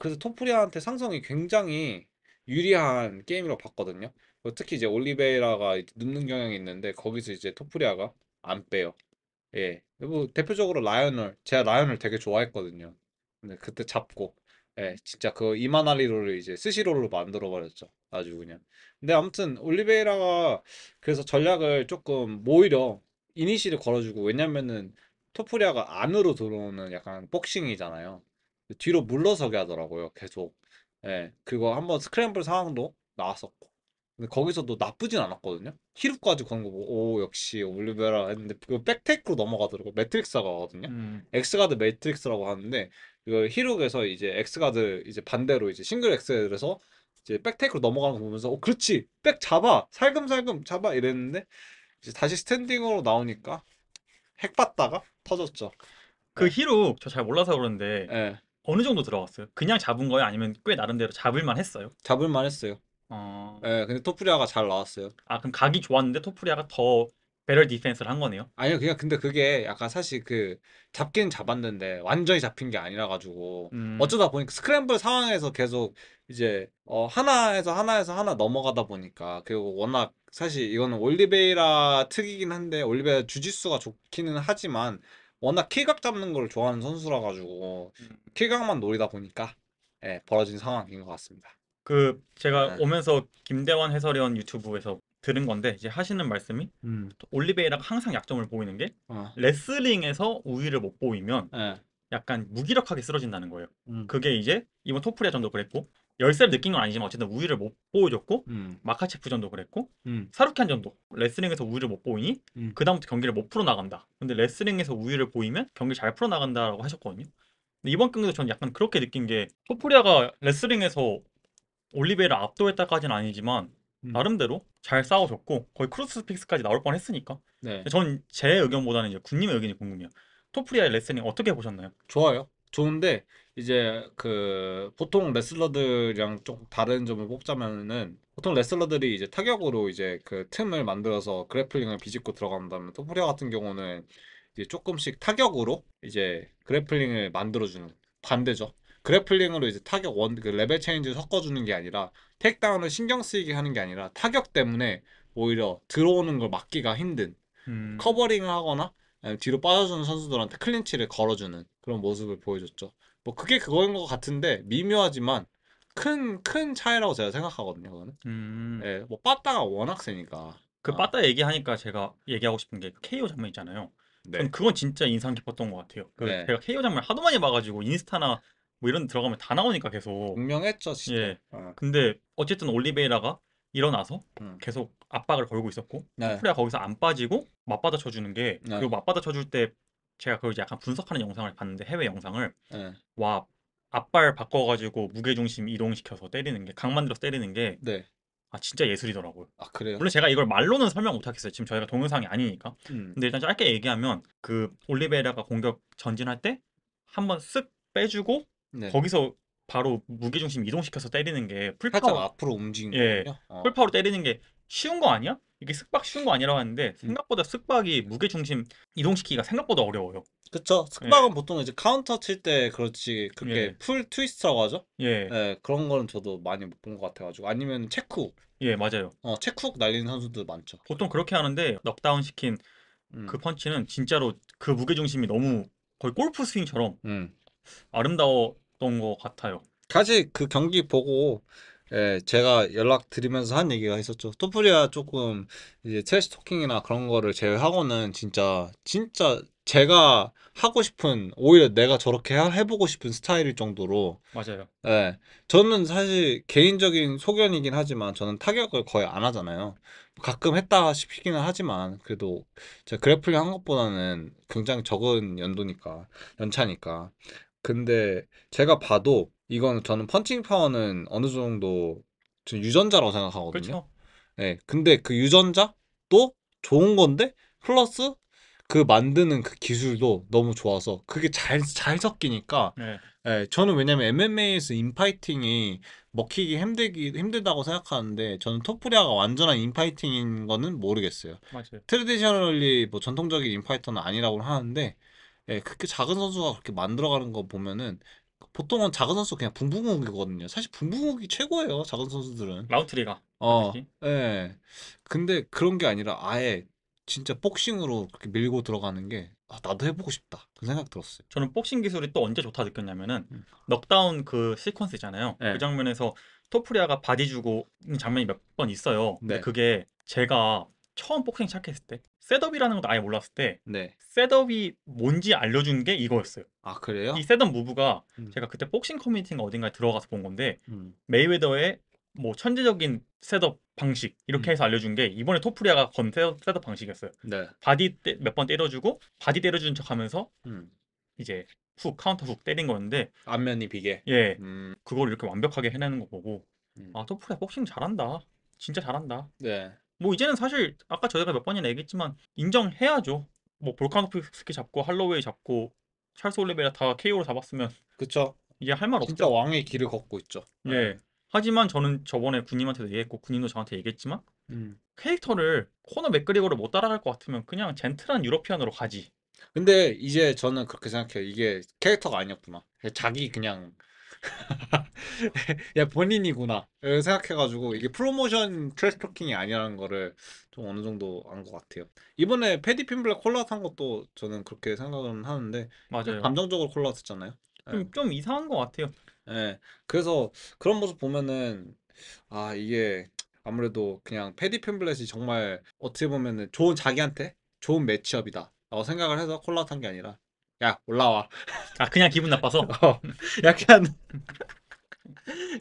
그래서 토프리아한테 상성이 굉장히 유리한 게임이라고 봤거든요. 특히 이제 올리베이라가 이제 눕는 경향이 있는데 거기서 이제 토프리아가 안 빼요. 예. 뭐 대표적으로 라이언을 제가 라이언을 되게 좋아했거든요. 근데 그때 잡고 예, 진짜 그 이마나리로를 이제 스시로로 만들어 버렸죠. 아주 그냥. 근데 아무튼 올리베이라가 그래서 전략을 조금 뭐 오히려 이니시를 걸어주고 왜냐면은 토프리아가 안으로 들어오는 약간 복싱이잖아요. 뒤로 물러서게 하더라고요. 계속. 예, 그거 한번 스크램블 상황도 나왔었고. 근데 거기서도 나쁘진 않았거든요. 히루까지 거는 거 보고 오 역시 올리베라 했는데 그 백테이크로 넘어가더라고. 매트릭스가 가거든요. 음. 엑스가드 매트릭스라고 하는데 그 히룩에서 이제 엑스가드 이제 반대로 이제 싱글 엑스에서 이제 백테이크로 넘어가는 거 보면서 그렇지 백 잡아 살금살금 잡아 이랬는데 이제 다시 스탠딩으로 나오니까 핵 받다가 터졌죠. 그 예, 히로 저 잘 몰라서 그러는데 예, 어느 정도 들어갔어요? 그냥 잡은 거예요? 아니면 꽤 나름대로 잡을만 했어요? 잡을만 했어요. 어. 예, 근데 토프리아가 잘 나왔어요. 아, 그럼 각이 좋았는데 토프리아가 더 배럴 디펜스를 한 거네요? 아니요, 그냥 근데 그게 약간 사실 그 잡긴 잡았는데 완전히 잡힌 게 아니라 가지고 음. 어쩌다 보니까 스크램블 상황에서 계속 이제 하나에서 하나 넘어가다 보니까 그리고 워낙 사실 이거는 올리베이라 특이긴 한데 올리베이라 주짓수가 좋기는 하지만 워낙 킬각 잡는 걸 좋아하는 선수라 가지고 음. 킬각만 노리다 보니까 예, 벌어진 상황인 것 같습니다. 그 제가 예. 오면서 김대환 해설위원 유튜브에서 들은 건데 이제 하시는 말씀이 음. 올리베이라가 항상 약점을 보이는 게 어. 레슬링에서 우위를 못 보이면 예. 약간 무기력하게 쓰러진다는 거예요. 음. 그게 이제 이번 토프리아전도 그랬고 열세를 느낀 건 아니지만 어쨌든 우위를 못 보여줬고 음. 마카체프전도 그랬고 음. 사루칸전도 레슬링에서 우위를 못 보이니 음. 그다음부터 경기를 못 풀어나간다. 근데 레슬링에서 우위를 보이면 경기 잘 풀어나간다라고 하셨거든요. 근데 이번 경기도 저는 약간 그렇게 느낀 게 토프리아가 레슬링에서 올리베이를 압도했다까지는 아니지만 음. 나름대로 잘 싸워줬고 거의 크루스픽스까지 나올 뻔했으니까 네. 전 제 의견보다는 이제 군님의 의견이 궁금해요. 토프리아의 레슬링 어떻게 보셨나요? 좋아요. 좋은데 이제 그 보통 레슬러들이랑 좀 다른 점을 뽑자면은 보통 레슬러들이 이제 타격으로 이제 그 틈을 만들어서 그래플링을 비집고 들어간다면 토프리아 같은 경우는 이제 조금씩 타격으로 이제 그래플링을 만들어주는 반대죠. 그래플링으로 이제 타격 그 레벨 체인지 섞어주는 게 아니라 택다운을 신경 쓰이게 하는 게 아니라 타격 때문에 오히려 들어오는 걸 막기가 힘든 음. 커버링을 하거나 아니면 뒤로 빠져주는 선수들한테 클린치를 걸어주는 그런 모습을 보여줬죠. 뭐 그게 그거인 것 같은데 미묘하지만 큰 차이라고 제가 생각하거든요. 그거는. 음. 예, 뭐 빠따가 워낙 세니까. 그 빠따 얘기하니까 제가 얘기하고 싶은 게 KO 장면 있잖아요. 전 네, 그건 진짜 인상 깊었던 것 같아요. 그 네, 제가 KO 장면 하도 많이 봐가지고 인스타나 뭐 이런 데 들어가면 다 나오니까 계속. 분명했죠, 진짜. 예. 근데 어쨌든 올리베이라가 일어나서 음. 계속 압박을 걸고 있었고 네, 토프리가 거기서 안 빠지고 맞받아 쳐주는 게 네, 그리고 맞받아 쳐줄 때 제가 그걸 이제 약간 분석하는 영상을 봤는데 해외 영상을 네, 와 앞발 바꿔가지고 무게중심 이동시켜서 때리는 게 각 만들어서 때리는 게 네. 아 진짜 예술이더라고요. 아 그래요? 물론 제가 이걸 말로는 설명 못 하겠어요. 지금 저희가 동영상이 아니니까. 음, 근데 일단 짧게 얘기하면 그 올리베이라가 공격 전진할 때 한번 쓱 빼주고 네. 거기서 바로 무게중심 이동시켜서 때리는 게 살짝 풀파워. 앞으로 움직인 예. 거군요. 풀파워로 때리는 게 쉬운 거 아니야? 이게 쓱박 쉬운 거 아니라고 하는데 음. 생각보다 쓱박이 무게중심 이동시키기가 생각보다 어려워요. 그쵸. 예. 스박은 보통 이제 카운터 칠 때 그렇지 그렇게 예. 풀 트위스트라고 하죠. 예. 예, 그런 거는 저도 많이 못 본 것 같아가지고 아니면 체크훅 예, 맞아요. 체크훅 날리는 선수들 많죠. 보통 그렇게 하는데 넉다운 시킨 그 음, 펀치는 진짜로 그 무게중심이 너무 거의 골프 스윙처럼 음. 아름다웠던 것 같아요. 사실 그 경기 보고 예, 제가 연락 드리면서 한 얘기가 있었죠. 토프리아 조금 이제 트래시 토킹이나 그런 거를 제외하고는 진짜 제가 하고 싶은 오히려 내가 저렇게 해보고 싶은 스타일일 정도로 맞아요. 예, 저는 사실 개인적인 소견이긴 하지만 저는 타격을 거의 안 하잖아요. 가끔 했다 싶기는 하지만 그래도 제가 그래플링 한 것보다는 굉장히 적은 연차니까. 근데 제가 봐도 이거는 저는 펀칭 파워는 어느 정도 좀 유전자라고 생각하거든요. 그렇죠. 예, 근데 그 유전자도 좋은 건데 플러스 그 만드는 그 기술도 너무 좋아서 그게 잘 섞이니까 네, 예, 저는 왜냐면 MMA에서 인파이팅이 먹히기 힘들다고 생각하는데 저는 토프리아가 완전한 인파이팅인 거는 모르겠어요. 맞아요. 트레디셔널리 뭐 전통적인 인파이터는 아니라고 하는데 예, 그렇게 작은 선수가 그렇게 만들어가는 거 보면은 보통은 작은 선수 그냥 붕붕욱이거든요. 사실 붕붕욱이 최고예요. 작은 선수들은. 라운트리가 어, 하듯이. 예. 근데 그런 게 아니라 아예 진짜 복싱으로 그렇게 밀고 들어가는 게 나도 해보고 싶다 그 생각 들었어요. 저는 복싱 기술이 또 언제 좋다 느꼈냐면은 음. 넉다운 그 시퀀스 있잖아요. 그 네. 장면에서 토프리아가 바디 주고 있는 장면이 몇 번 있어요. 근데 네. 그게 제가 처음 복싱 시작했을 때 셋업이라는 것도 아예 몰랐을 때 네. 셋업이 뭔지 알려준 게 이거였어요. 아 그래요? 이 셋업 무브가 음. 제가 그때 복싱 커뮤니티인가 어딘가에 들어가서 본 건데 음. 메이웨더의 뭐 천재적인 셋업 방식 이렇게 해서 알려준 게 이번에 토프리아가 건 셋업 방식이었어요. 네. 바디 몇 번 때려주고 바디 때려주는 척하면서 음. 이제 훅 카운터 훅 때린 거였는데 안면이 비계. 예 음. 그걸 이렇게 완벽하게 해내는 거 보고 음. 아 토프리아 복싱 잘한다 진짜 잘한다. 네. 뭐 이제는 사실 아까 저희가 몇 번이나 얘기했지만 인정해야죠. 뭐 볼카노프스키 잡고 할로웨이 잡고 찰스 올리베라 다 KO로 잡았으면 그쵸. 이제 할 말 진짜 없죠. 왕의 길을 걷고 있죠. 네. 예. 하지만 저는 저번에 군님한테도 얘기했고 군님도 저한테 얘기했지만 음. 캐릭터를 코너 맥그리거를 못 따라갈 것 같으면 그냥 젠틀한 유러피안으로 가지. 근데 이제 저는 그렇게 생각해요. 이게 캐릭터가 아니었구나. 자기 그냥 야 본인이구나. 이렇게 생각해가지고 이게 프로모션 트래시토킹이 아니라는 거를 좀 어느 정도 안 것 같아요. 이번에 패디 핀블랙 콜라웃 한 것도 저는 그렇게 생각은 하는데 그냥 맞아요. 감정적으로 콜라웃 했잖아요. 예. 좀 이상한 것 같아요. 예. 그래서 그런 모습 보면은 이게 아무래도 그냥 패디 핀블렛이 정말 어떻게 보면은 좋은 자기한테 좋은 매치업이다 라고 생각을 해서 콜라웃 한 게 아니라 야 올라와. 아 그냥 기분 나빠서. 어, 약간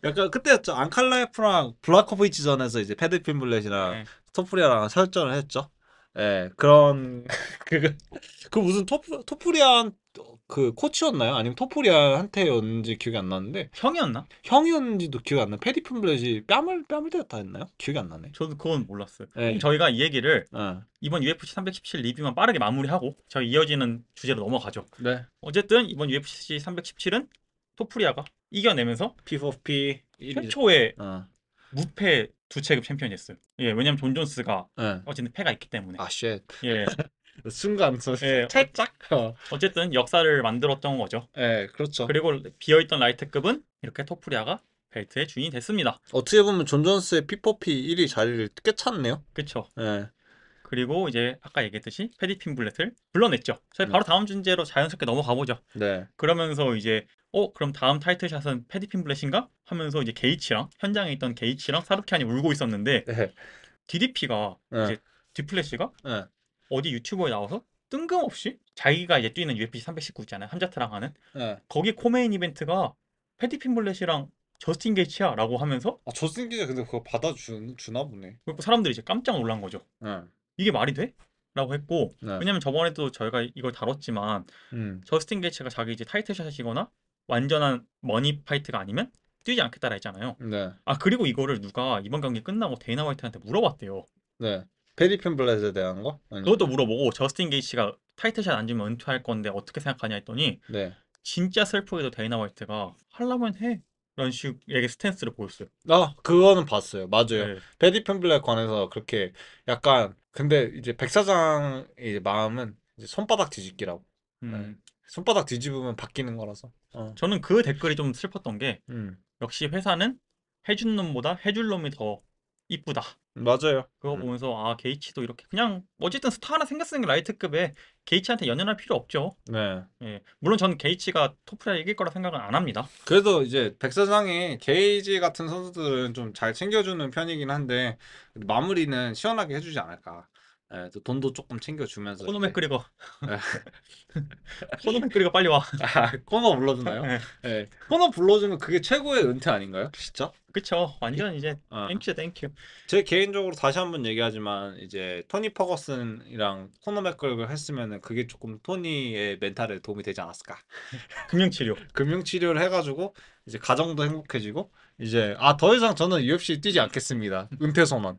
약간 그때였죠. 안칼라에프랑 블라코비치전에서 이제 패디 핀블렛이랑 예. 토프리아랑 설전을 했죠. 예, 그런 그 무슨 토프리아 그 코치였나요? 아니면 토프리아한테였는지 기억이 안 나는데 형이었나? 형이었는지도 기억이 안 나. 패디 핀블렛이 뺨을 때렸다 했나요? 기억이 안 나네. 저도 그건 몰랐어요. 예. 저희가 이 얘기를 어. 이번 UFC 317 리뷰만 빠르게 마무리하고 저희 이어지는 주제로 넘어가죠. 네. 어쨌든 이번 UFC 317은 토프리아가 이겨내면서 P4P 1위. 최초의 어. 무패 두 체급 챔피언이었어요. 예, 왜냐면 존 존스가 예. 어쨌든 패가 있기 때문에. 쉣. 예, 순간 예, 살짝. 어쨌든 역사를 만들었던 거죠. 예, 그렇죠. 그리고 비어있던 라이트급은 이렇게 토프리아가 벨트의 주인이 됐습니다. 어떻게 보면 존 존스의 P4P 1위 자리를 꿰찼네요. 그쵸? 예. 그리고 이제 아까 얘기했듯이 패디 핀블렛을 불러냈죠. 저희 바로 다음 주제로 자연스럽게 넘어가 보죠. 네. 그러면서 이제 그럼 다음 타이틀샷은 패디 핀블렛인가? 하면서 이제 게이츠랑 현장에 있던 게이츠랑 사루키안이 울고 있었는데 네. DDP가 네. 이제 디플래시가 네. 어디 유튜버에 나와서 뜬금없이 자기가 이제 뛰는 UFC 319 있잖아요. 함자트랑 하는 네. 거기 코메인 이벤트가 패디 핀블렛이랑 저스틴 게이츠야 라고 하면서 저스틴 기자 근데 그거 주나 보네. 그리고 사람들이 이제 깜짝 놀란 거죠. 네. 이게 말이 돼? 라고 했고 네. 왜냐면 저번에도 저희가 이걸 다뤘지만 저스틴 게이츠가 자기 이제 타이틀샷이거나 완전한 머니 파이트가 아니면 뛰지 않겠다라 했잖아요. 네. 그리고 이거를 누가 이번 경기 끝나고 데이나 화이트한테 물어봤대요. 네. 패디 핀블렛에 대한 거? 아니. 그것도 물어보고 저스틴 게이츠가 타이틀샷 안 주면 은퇴할 건데 어떻게 생각하냐 했더니 네. 진짜 슬프게도 데이나 화이트가 하려면 해 라는 식의 스탠스를 보였어요. 그거는 봤어요. 맞아요. 네. 패디 핀블렛 관해서 그렇게 약간 근데 이제 백 사장의 이제 마음은 이제 손바닥 뒤집기라고. 네. 손바닥 뒤집으면 바뀌는 거라서. 저는 그 댓글이 좀 슬펐던 게 음. 역시 회사는 해준 놈보다 해줄 놈이 더 이쁘다. 맞아요. 그거 보면서 게이츠도 이렇게 그냥 어쨌든 스타 하나 생겼으니까 라이트급에 게이츠한테 연연할 필요 없죠. 네. 예. 물론 저는 게이츠가 토프리아 이길 거라 생각은 안 합니다. 그래도 이제 백 사장이 게이지 같은 선수들은 좀 잘 챙겨주는 편이긴 한데 마무리는 시원하게 해주지 않을까. 예, 또 돈도 조금 챙겨주면서 코너 이제. 맥그리거 예. 코너 맥그리거 빨리 와. 코너 불러주나요? 예. 예. 코너 불러주면 그게 최고의 은퇴 아닌가요? 진짜? 그쵸. 완전 이제 어. 땡큐 땡큐. 제 개인적으로 다시 한번 얘기하지만 이제 토니 퍼거슨이랑 코너 맥그리거 했으면은 그게 조금 토니의 멘탈에 도움이 되지 않았을까. 금융치료. 금융치료를 해가지고 이제 가정도 행복해지고 이제 더 이상 저는 UFC 뛰지 않겠습니다. 은퇴 선언.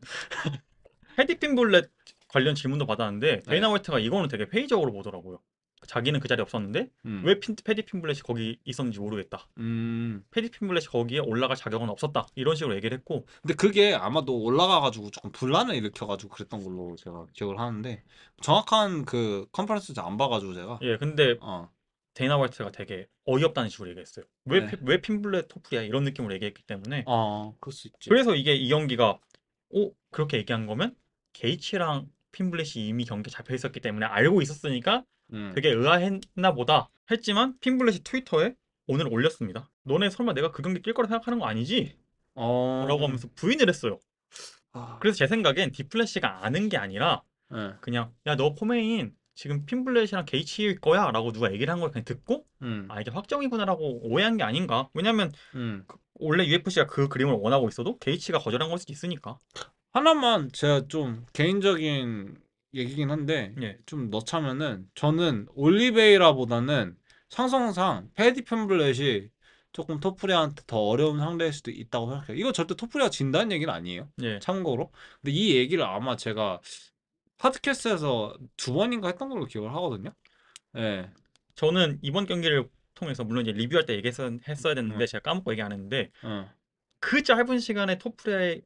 헤디 핀블렛 관련 질문도 받았는데 데이나 화이트가 이거는 되게 회의적으로 보더라고요. 자기는 그 자리에 없었는데 왜 패디 핀블렛이 거기 있었는지 모르겠다. 패디 핀블렛이 거기에 올라갈 자격은 없었다. 이런 식으로 얘기를 했고 근데 그게 아마도 올라가가지고 조금 분란을 일으켜가지고 그랬던 걸로 제가 기억을 하는데 정확한 그 컨퍼런스 안 봐가지고 제가. 예, 근데 어. 데이나 화이트가 되게 어이없다는 식으로 얘기했어요. 네. 왜 핀블렛 토프리아 이런 느낌으로 얘기했기 때문에 그럴 수 있지. 그래서 이게 이 경기가 그렇게 얘기한 거면 게이츠랑 핀블렛이 이미 경기에 잡혀 있었기 때문에 알고 있었으니까 음. 되게 의아했나 보다 했지만 핀블렛이 트위터에 오늘 올렸습니다. 너네 설마 내가 그 경기 뛸 거라 생각하는 거 아니지? 라고 하면서 부인을 했어요. 아, 그래서 제 생각엔 디플래시가 아는 게 아니라 예. 그냥 야 너 포메인 지금 핀블렛이랑 게이치일 거야 라고 누가 얘기를 한 걸 그냥 듣고 음. 아 이게 확정이구나라고 오해한 게 아닌가. 왜냐면 음. 원래 UFC가 그 그림을 원하고 있어도 게이치가 거절한 걸 수도 있으니까. 하나만 제가 좀 개인적인 얘기긴 한데 예. 좀 넣자면은 저는 올리베이라보다는 상성상 패디 펜블렛이 조금 토프리한테 더 어려운 상대일 수도 있다고 생각해요. 이거 절대 토프리가 진다는 얘기는 아니에요. 예. 참고로. 근데 이 얘기를 아마 제가 팟캐스트에서 두 번인가 했던 걸로 기억을 하거든요. 예. 저는 이번 경기를 통해서 물론 이제 리뷰할 때 얘기했어야 됐는데 응. 제가 까먹고 얘기 안 했는데 응. 그 짧은 시간에 토프레의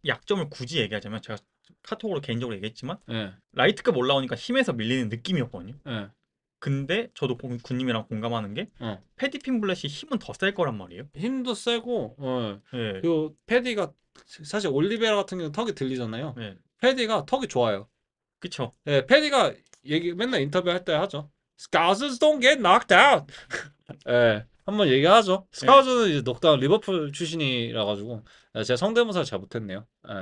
약점을 굳이 얘기하자면 제가 카톡으로 개인적으로 얘기했지만 예. 라이트급 올라오니까 힘에서 밀리는 느낌이었거든요. 예. 근데 저도 군님이랑 공감하는 게 어. 패디 핀블렛이 힘은 더 셀 거란 말이에요. 힘도 세고 예. 그리고 패디가 사실 올리베라 같은 경우는 턱이 들리잖아요. 예. 패디가 턱이 좋아요. 그쵸. 예, 패디가 얘기 맨날 인터뷰 할 때 하죠. Scouts don't get knocked out. 예, 한번 얘기하죠. 스카우즈는 이제 녹다운 리버풀 출신이라 가지고 제가 성대모사를 잘 못했네요. 예.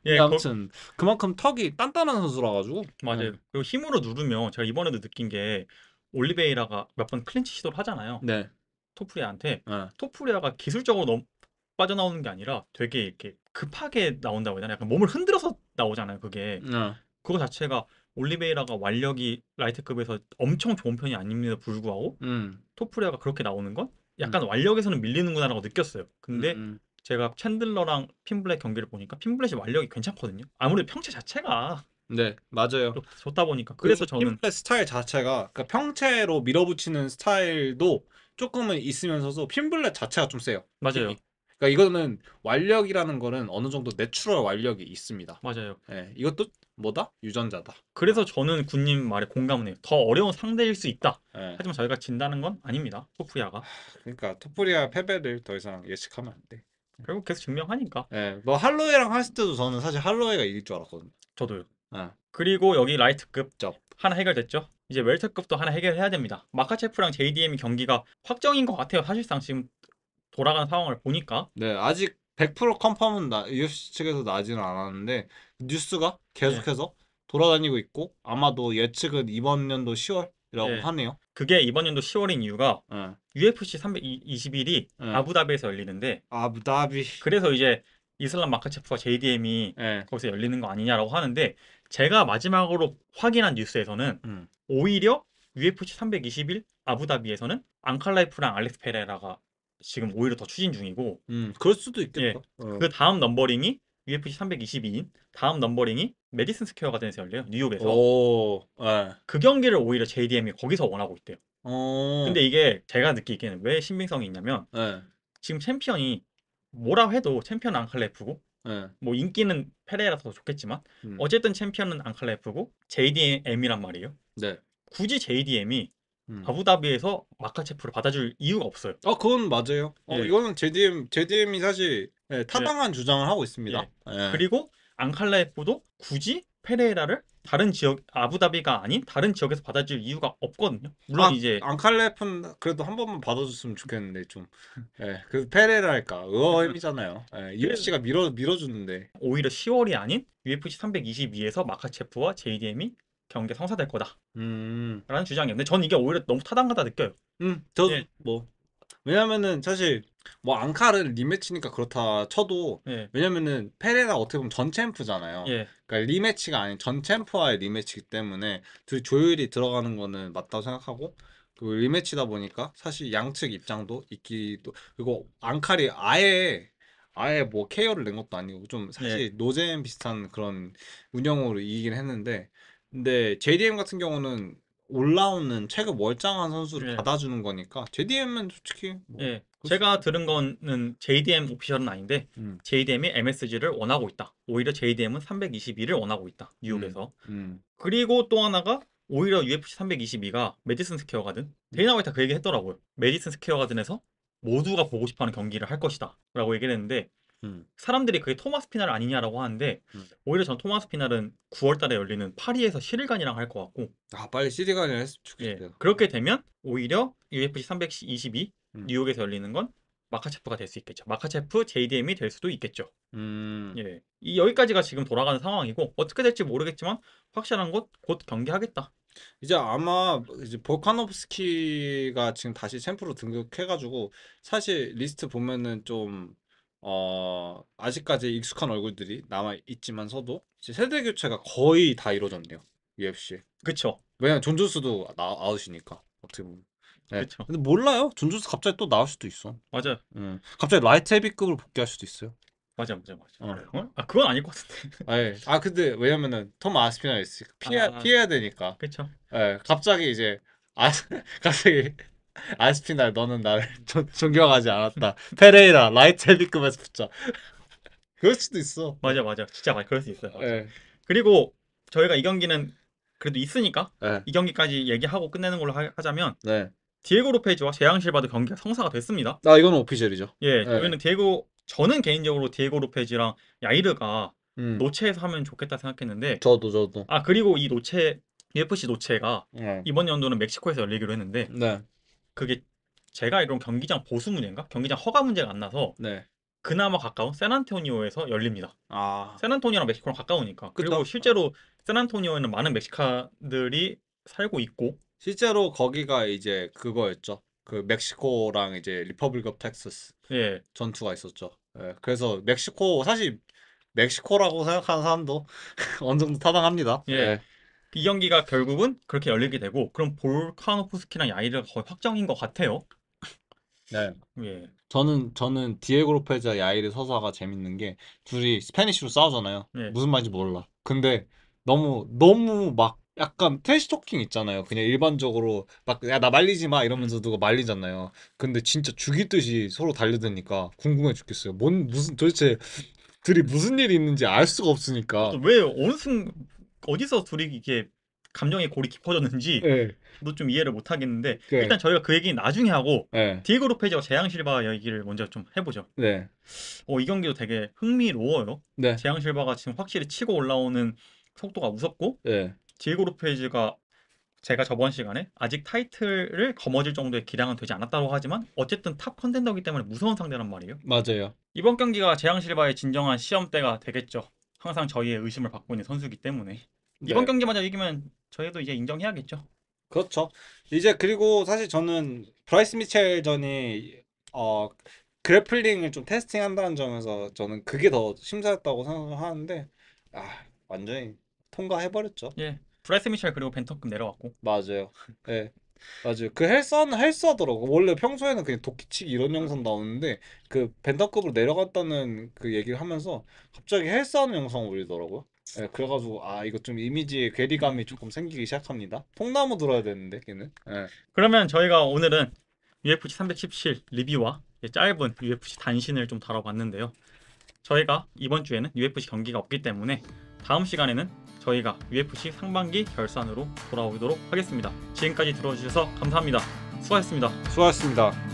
근데 예, 아무튼 그만큼 턱이 단단한 선수라 가지고. 맞아요. 그리고 힘으로 누르면 제가 이번에도 느낀 게 올리베이라가 몇 번 클린치 시도를 하잖아요. 네. 토프리아한테. 예. 토프리아가 기술적으로 너무 빠져나오는 게 아니라 되게 이렇게 급하게 나온다고 해야 되나? 약간 몸을 흔들어서 나오잖아요, 그게. 그거 자체가 올리베이라가 완력이 라이트급에서 엄청 좋은 편이 아님에도 불구하고 토프리아가 그렇게 나오는 건 약간 완력에서는 밀리는구나라고 느꼈어요. 근데 제가 챈들러랑 핀블렛 경기를 보니까 핀블렛이 완력이 괜찮거든요. 아무래도 평체 자체가 네, 맞아요. 좋다 보니까 그래서 저는 핀블렛 스타일 자체가 그러니까 평체로 밀어붙이는 스타일도 조금은 있으면서도 핀블렛 자체가 좀 세요. 맞아요. 힘이. 그러니까 이거는 완력이라는 거는 어느 정도 내추럴 완력이 있습니다. 맞아요. 예, 이것도 뭐다? 유전자다. 그래서 저는 군님 말에 공감을 해요. 더 어려운 상대일 수 있다. 예. 하지만 저희가 진다는 건 아닙니다. 토프리아가. 그러니까 토프리아 패배를 더 이상 예측하면 안 돼. 결국 계속 증명하니까. 예, 뭐 할로웨이랑 했을 때도 저는 사실 할로웨이가 이길 줄 알았거든요. 저도요. 예. 그리고 여기 라이트급 접. 하나 해결됐죠. 이제 웰터급도 하나 해결해야 됩니다. 마카체프랑 JDM 경기가 확정인 것 같아요. 사실상 지금 돌아가는 상황을 보니까. 네, 아직 100% 컨펌은 UFC 측에서 나지는 않았는데 뉴스가 계속해서 돌아다니고 있고 아마도 예측은 이번 연도 10월이라고 예. 하네요. 그게 이번 연도 10월인 이유가 예. UFC 321이 아부다비에서 열리는데 아부다비. 그래서 이제 이슬람 마카체프와 JDM이 예. 거기서 열리는 거 아니냐라고 하는데 제가 마지막으로 확인한 뉴스에서는 오히려 UFC 321 아부다비에서는 앙칼라이프랑 알렉스 페레라가 지금 오히려 더 추진 중이고 그럴 수도 예. 있겠다. 그 다음 넘버링이 UFC 322인 다음 넘버링이 메디슨 스퀘어 가든에서 열려요. 뉴욕에서. 오. 예. 그 경기를 오히려 JDM이 거기서 원하고 있대요. 어. 근데 이게 제가 느끼기에는 왜 신빙성이 있냐면 예. 지금 챔피언이 뭐라 해도 챔피언은 앙칼라이프고 예. 뭐 인기는 페레라서 더 좋겠지만 어쨌든 챔피언은 앙칼라이프고 JDM이란 말이에요. 네. 굳이 JDM이 아부다비에서 마카체프를 받아줄 이유가 없어요. 그건 맞아요. 예. 이거는 JDM이 사실 타당한 주장을 하고 있습니다. 예. 그리고 앙칼라이프도 굳이 페레이라를 다른 지역 아부다비가 아닌 다른 지역에서 받아줄 이유가 없거든요. 물론 이제 앙칼레프는 그래도 한 번만 받아줬으면 좋겠는데 좀. 예. 그 페레라니까 의어햄이잖아요. UFC가 밀어주는데. 오히려 10월이 아닌 UFC 322에서 마카체프와 JDM이 경기가 성사될 거다. 라는 주장이에요. 근데 저는 이게 오히려 너무 타당하다 느껴요. 저도 뭐 왜냐면은 사실 뭐 앙칼은 리매치니까 그렇다 쳐도 왜냐면은 페레라 어떻게 보면 전 챔프잖아요. 그러니까 리매치가 아닌 전 챔프와의 리매치이기 때문에 둘이 조율이 들어가는 거는 맞다고 생각하고 그 리매치다 보니까 사실 양측 입장도 있기도 그리고 앙칼이 아예 뭐 KO를 낸 것도 아니고 좀 사실 노잼 비슷한 그런 운영으로 이기긴 했는데 근데 JDM 같은 경우는 올라오는 체급 월장한 선수를 받아주는 거니까 JDM은 솔직히 뭐 제가 들은 거는 JDM 오피셜은 아닌데 JDM이 MSG를 원하고 있다. 오히려 JDM은 322를 원하고 있다. 뉴욕에서. 그리고 또 하나가 오히려 UFC 322가 메디슨 스퀘어 가든 데이나 화이트가 그 얘기 했더라고요. 메디슨 스퀘어 가든에서 모두가 보고 싶어하는 경기를 할 것이다 라고 얘기를 했는데 사람들이 그게 토마스 피날 아니냐라고 하는데 오히려 전 토마스 피날은 9월 달에 열리는 파리에서 11간이랑 할 것 같고 아 빨리 시리간을 했으면 예, 좋겠어요. 그렇게 되면 오히려 UFC 322 음. 뉴욕에서 열리는 건 마카체프가 될 수 있겠죠. 마카체프 JDM이 될 수도 있겠죠. 음. 예, 여기까지가 지금 돌아가는 상황이고 어떻게 될지 모르겠지만 확실한 것 곧 경기하겠다. 이제 아마 이제 볼카노프스키가 지금 다시 챔프로 등극해가지고 사실 리스트 보면은 좀 아직까지 익숙한 얼굴들이 남아 있지만서도 이제 세대 교체가 거의 다 이루어졌네요. UFC. 그쵸? 왜냐면 존 존스도 아웃이니까 어떻게 보면. 네. 그쵸? 근데 몰라요. 존 존스 갑자기 또 나올 수도 있어. 맞아요. 갑자기 라이트 헤비급으로 복귀할 수도 있어요. 맞아. 아 그건 아닐 것 같은데. 예. 근데 왜냐면은 톰 아스피날 있으니까 아. 피해야 되니까. 그쵸? 예. 갑자기 이제 갑자기 아스피날 너는 나를 존경하지 않았다. 페레이라 라이트 헤비급에서 붙자. 그럴 수도 있어. 맞아. 진짜 그럴 수 있어요. 맞아. 예. 그리고 저희가 이 경기는 그래도 있으니까 예. 이 경기까지 얘기하고 끝내는 걸로 하자면 네. 디에고 로페즈와 재앙 실바도 경기가 성사가 됐습니다. 이거는 오피셜이죠. 예, 네. 저희는 저는 개인적으로 디에고 로페즈랑 야이르가 노체에서 하면 좋겠다 생각했는데 저도. 그리고 이 UFC 노체가 네. 이번 연도는 멕시코에서 열리기로 했는데 네. 그게 제가 알기로는 경기장 보수 문제인가? 경기장 허가 문제가 안 나서 네. 그나마 가까운 샌안토니오에서 열립니다. 아. 샌안토니오랑 멕시코랑 가까우니까. 그리고 그쵸? 실제로 샌안토니오에는 많은 멕시칸들이 살고 있고 실제로 거기가 이제 그거였죠. 그 멕시코랑 이제 리퍼블릭 오브 텍사스 예, 전투가 있었죠. 예. 그래서 멕시코 사실 멕시코라고 생각하는 사람도 어느 정도 타당합니다. 예. 예. 이 경기가 결국은 그렇게 열리게 되고 그럼 볼카노프스키랑 야이르가 거의 확정인 것 같아요. 네. 예, 저는 디에고 로페즈와 야이르 서사가 재밌는 게 둘이 스페니쉬로 싸우잖아요. 예. 무슨 말인지 몰라. 근데 너무 막 약간 트래시 토킹 있잖아요. 그냥 일반적으로 막 야 나 말리지 마 이러면서 누가 말리잖아요. 근데 진짜 죽이듯이 서로 달려드니까 궁금해 죽겠어요. 무슨 도대체 둘이 무슨 일이 있는지 알 수가 없으니까. 왜 어디서 둘이 이게 감정의 골이 깊어졌는지 예. 저도 좀 이해를 못 하겠는데 네. 일단 저희가 그 얘기는 나중에 하고 네. 디에고 로페즈와 재앙 실바 얘기를 먼저 좀 해보죠. 네. 이 경기도 되게 흥미로워요. 네. 재앙 실바가 지금 확실히 치고 올라오는 속도가 무섭고 네. 디에고 로페즈가 제가 저번 시간에 아직 타이틀을 거머쥘 정도의 기량은 되지 않았다고 하지만 어쨌든 탑 컨텐더이기 때문에 무서운 상대란 말이에요. 맞아요. 이번 경기가 재앙 실바의 진정한 시험대가 되겠죠. 항상 저희의 의심을 받고 있는 선수이기 때문에 이번 네. 경기마저 이기면 저희도 이제 인정해야겠죠. 그렇죠. 이제 그리고 사실 저는 브라이스 미첼전이 그래플링을 좀 테스팅한다는 점에서 저는 그게 더 심사였다고 생각하는데 완전히 통과해버렸죠. 예, 브라이스 미첼 그리고 벤턴급 내려왔고 맞아요. 네. 맞아요. 그 헬스하더라고. 원래 평소에는 그냥 도끼치기 이런 영상 나오는데 그 벤더급으로 내려갔다는 그 얘기를 하면서 갑자기 헬스하는 영상을 올리더라고요. 네, 그래가지고 이거 좀 이미지에 괴리감이 조금 생기기 시작합니다. 통나무 들어야 되는데 걔는. 네. 그러면 저희가 오늘은 UFC 317 리뷰와 짧은 UFC 단신을 좀 다뤄봤는데요. 저희가 이번 주에는 UFC 경기가 없기 때문에 다음 시간에는 저희가 UFC 상반기 결산으로 돌아오도록 하겠습니다. 지금까지 들어주셔서 감사합니다. 수고하셨습니다. 수고하셨습니다.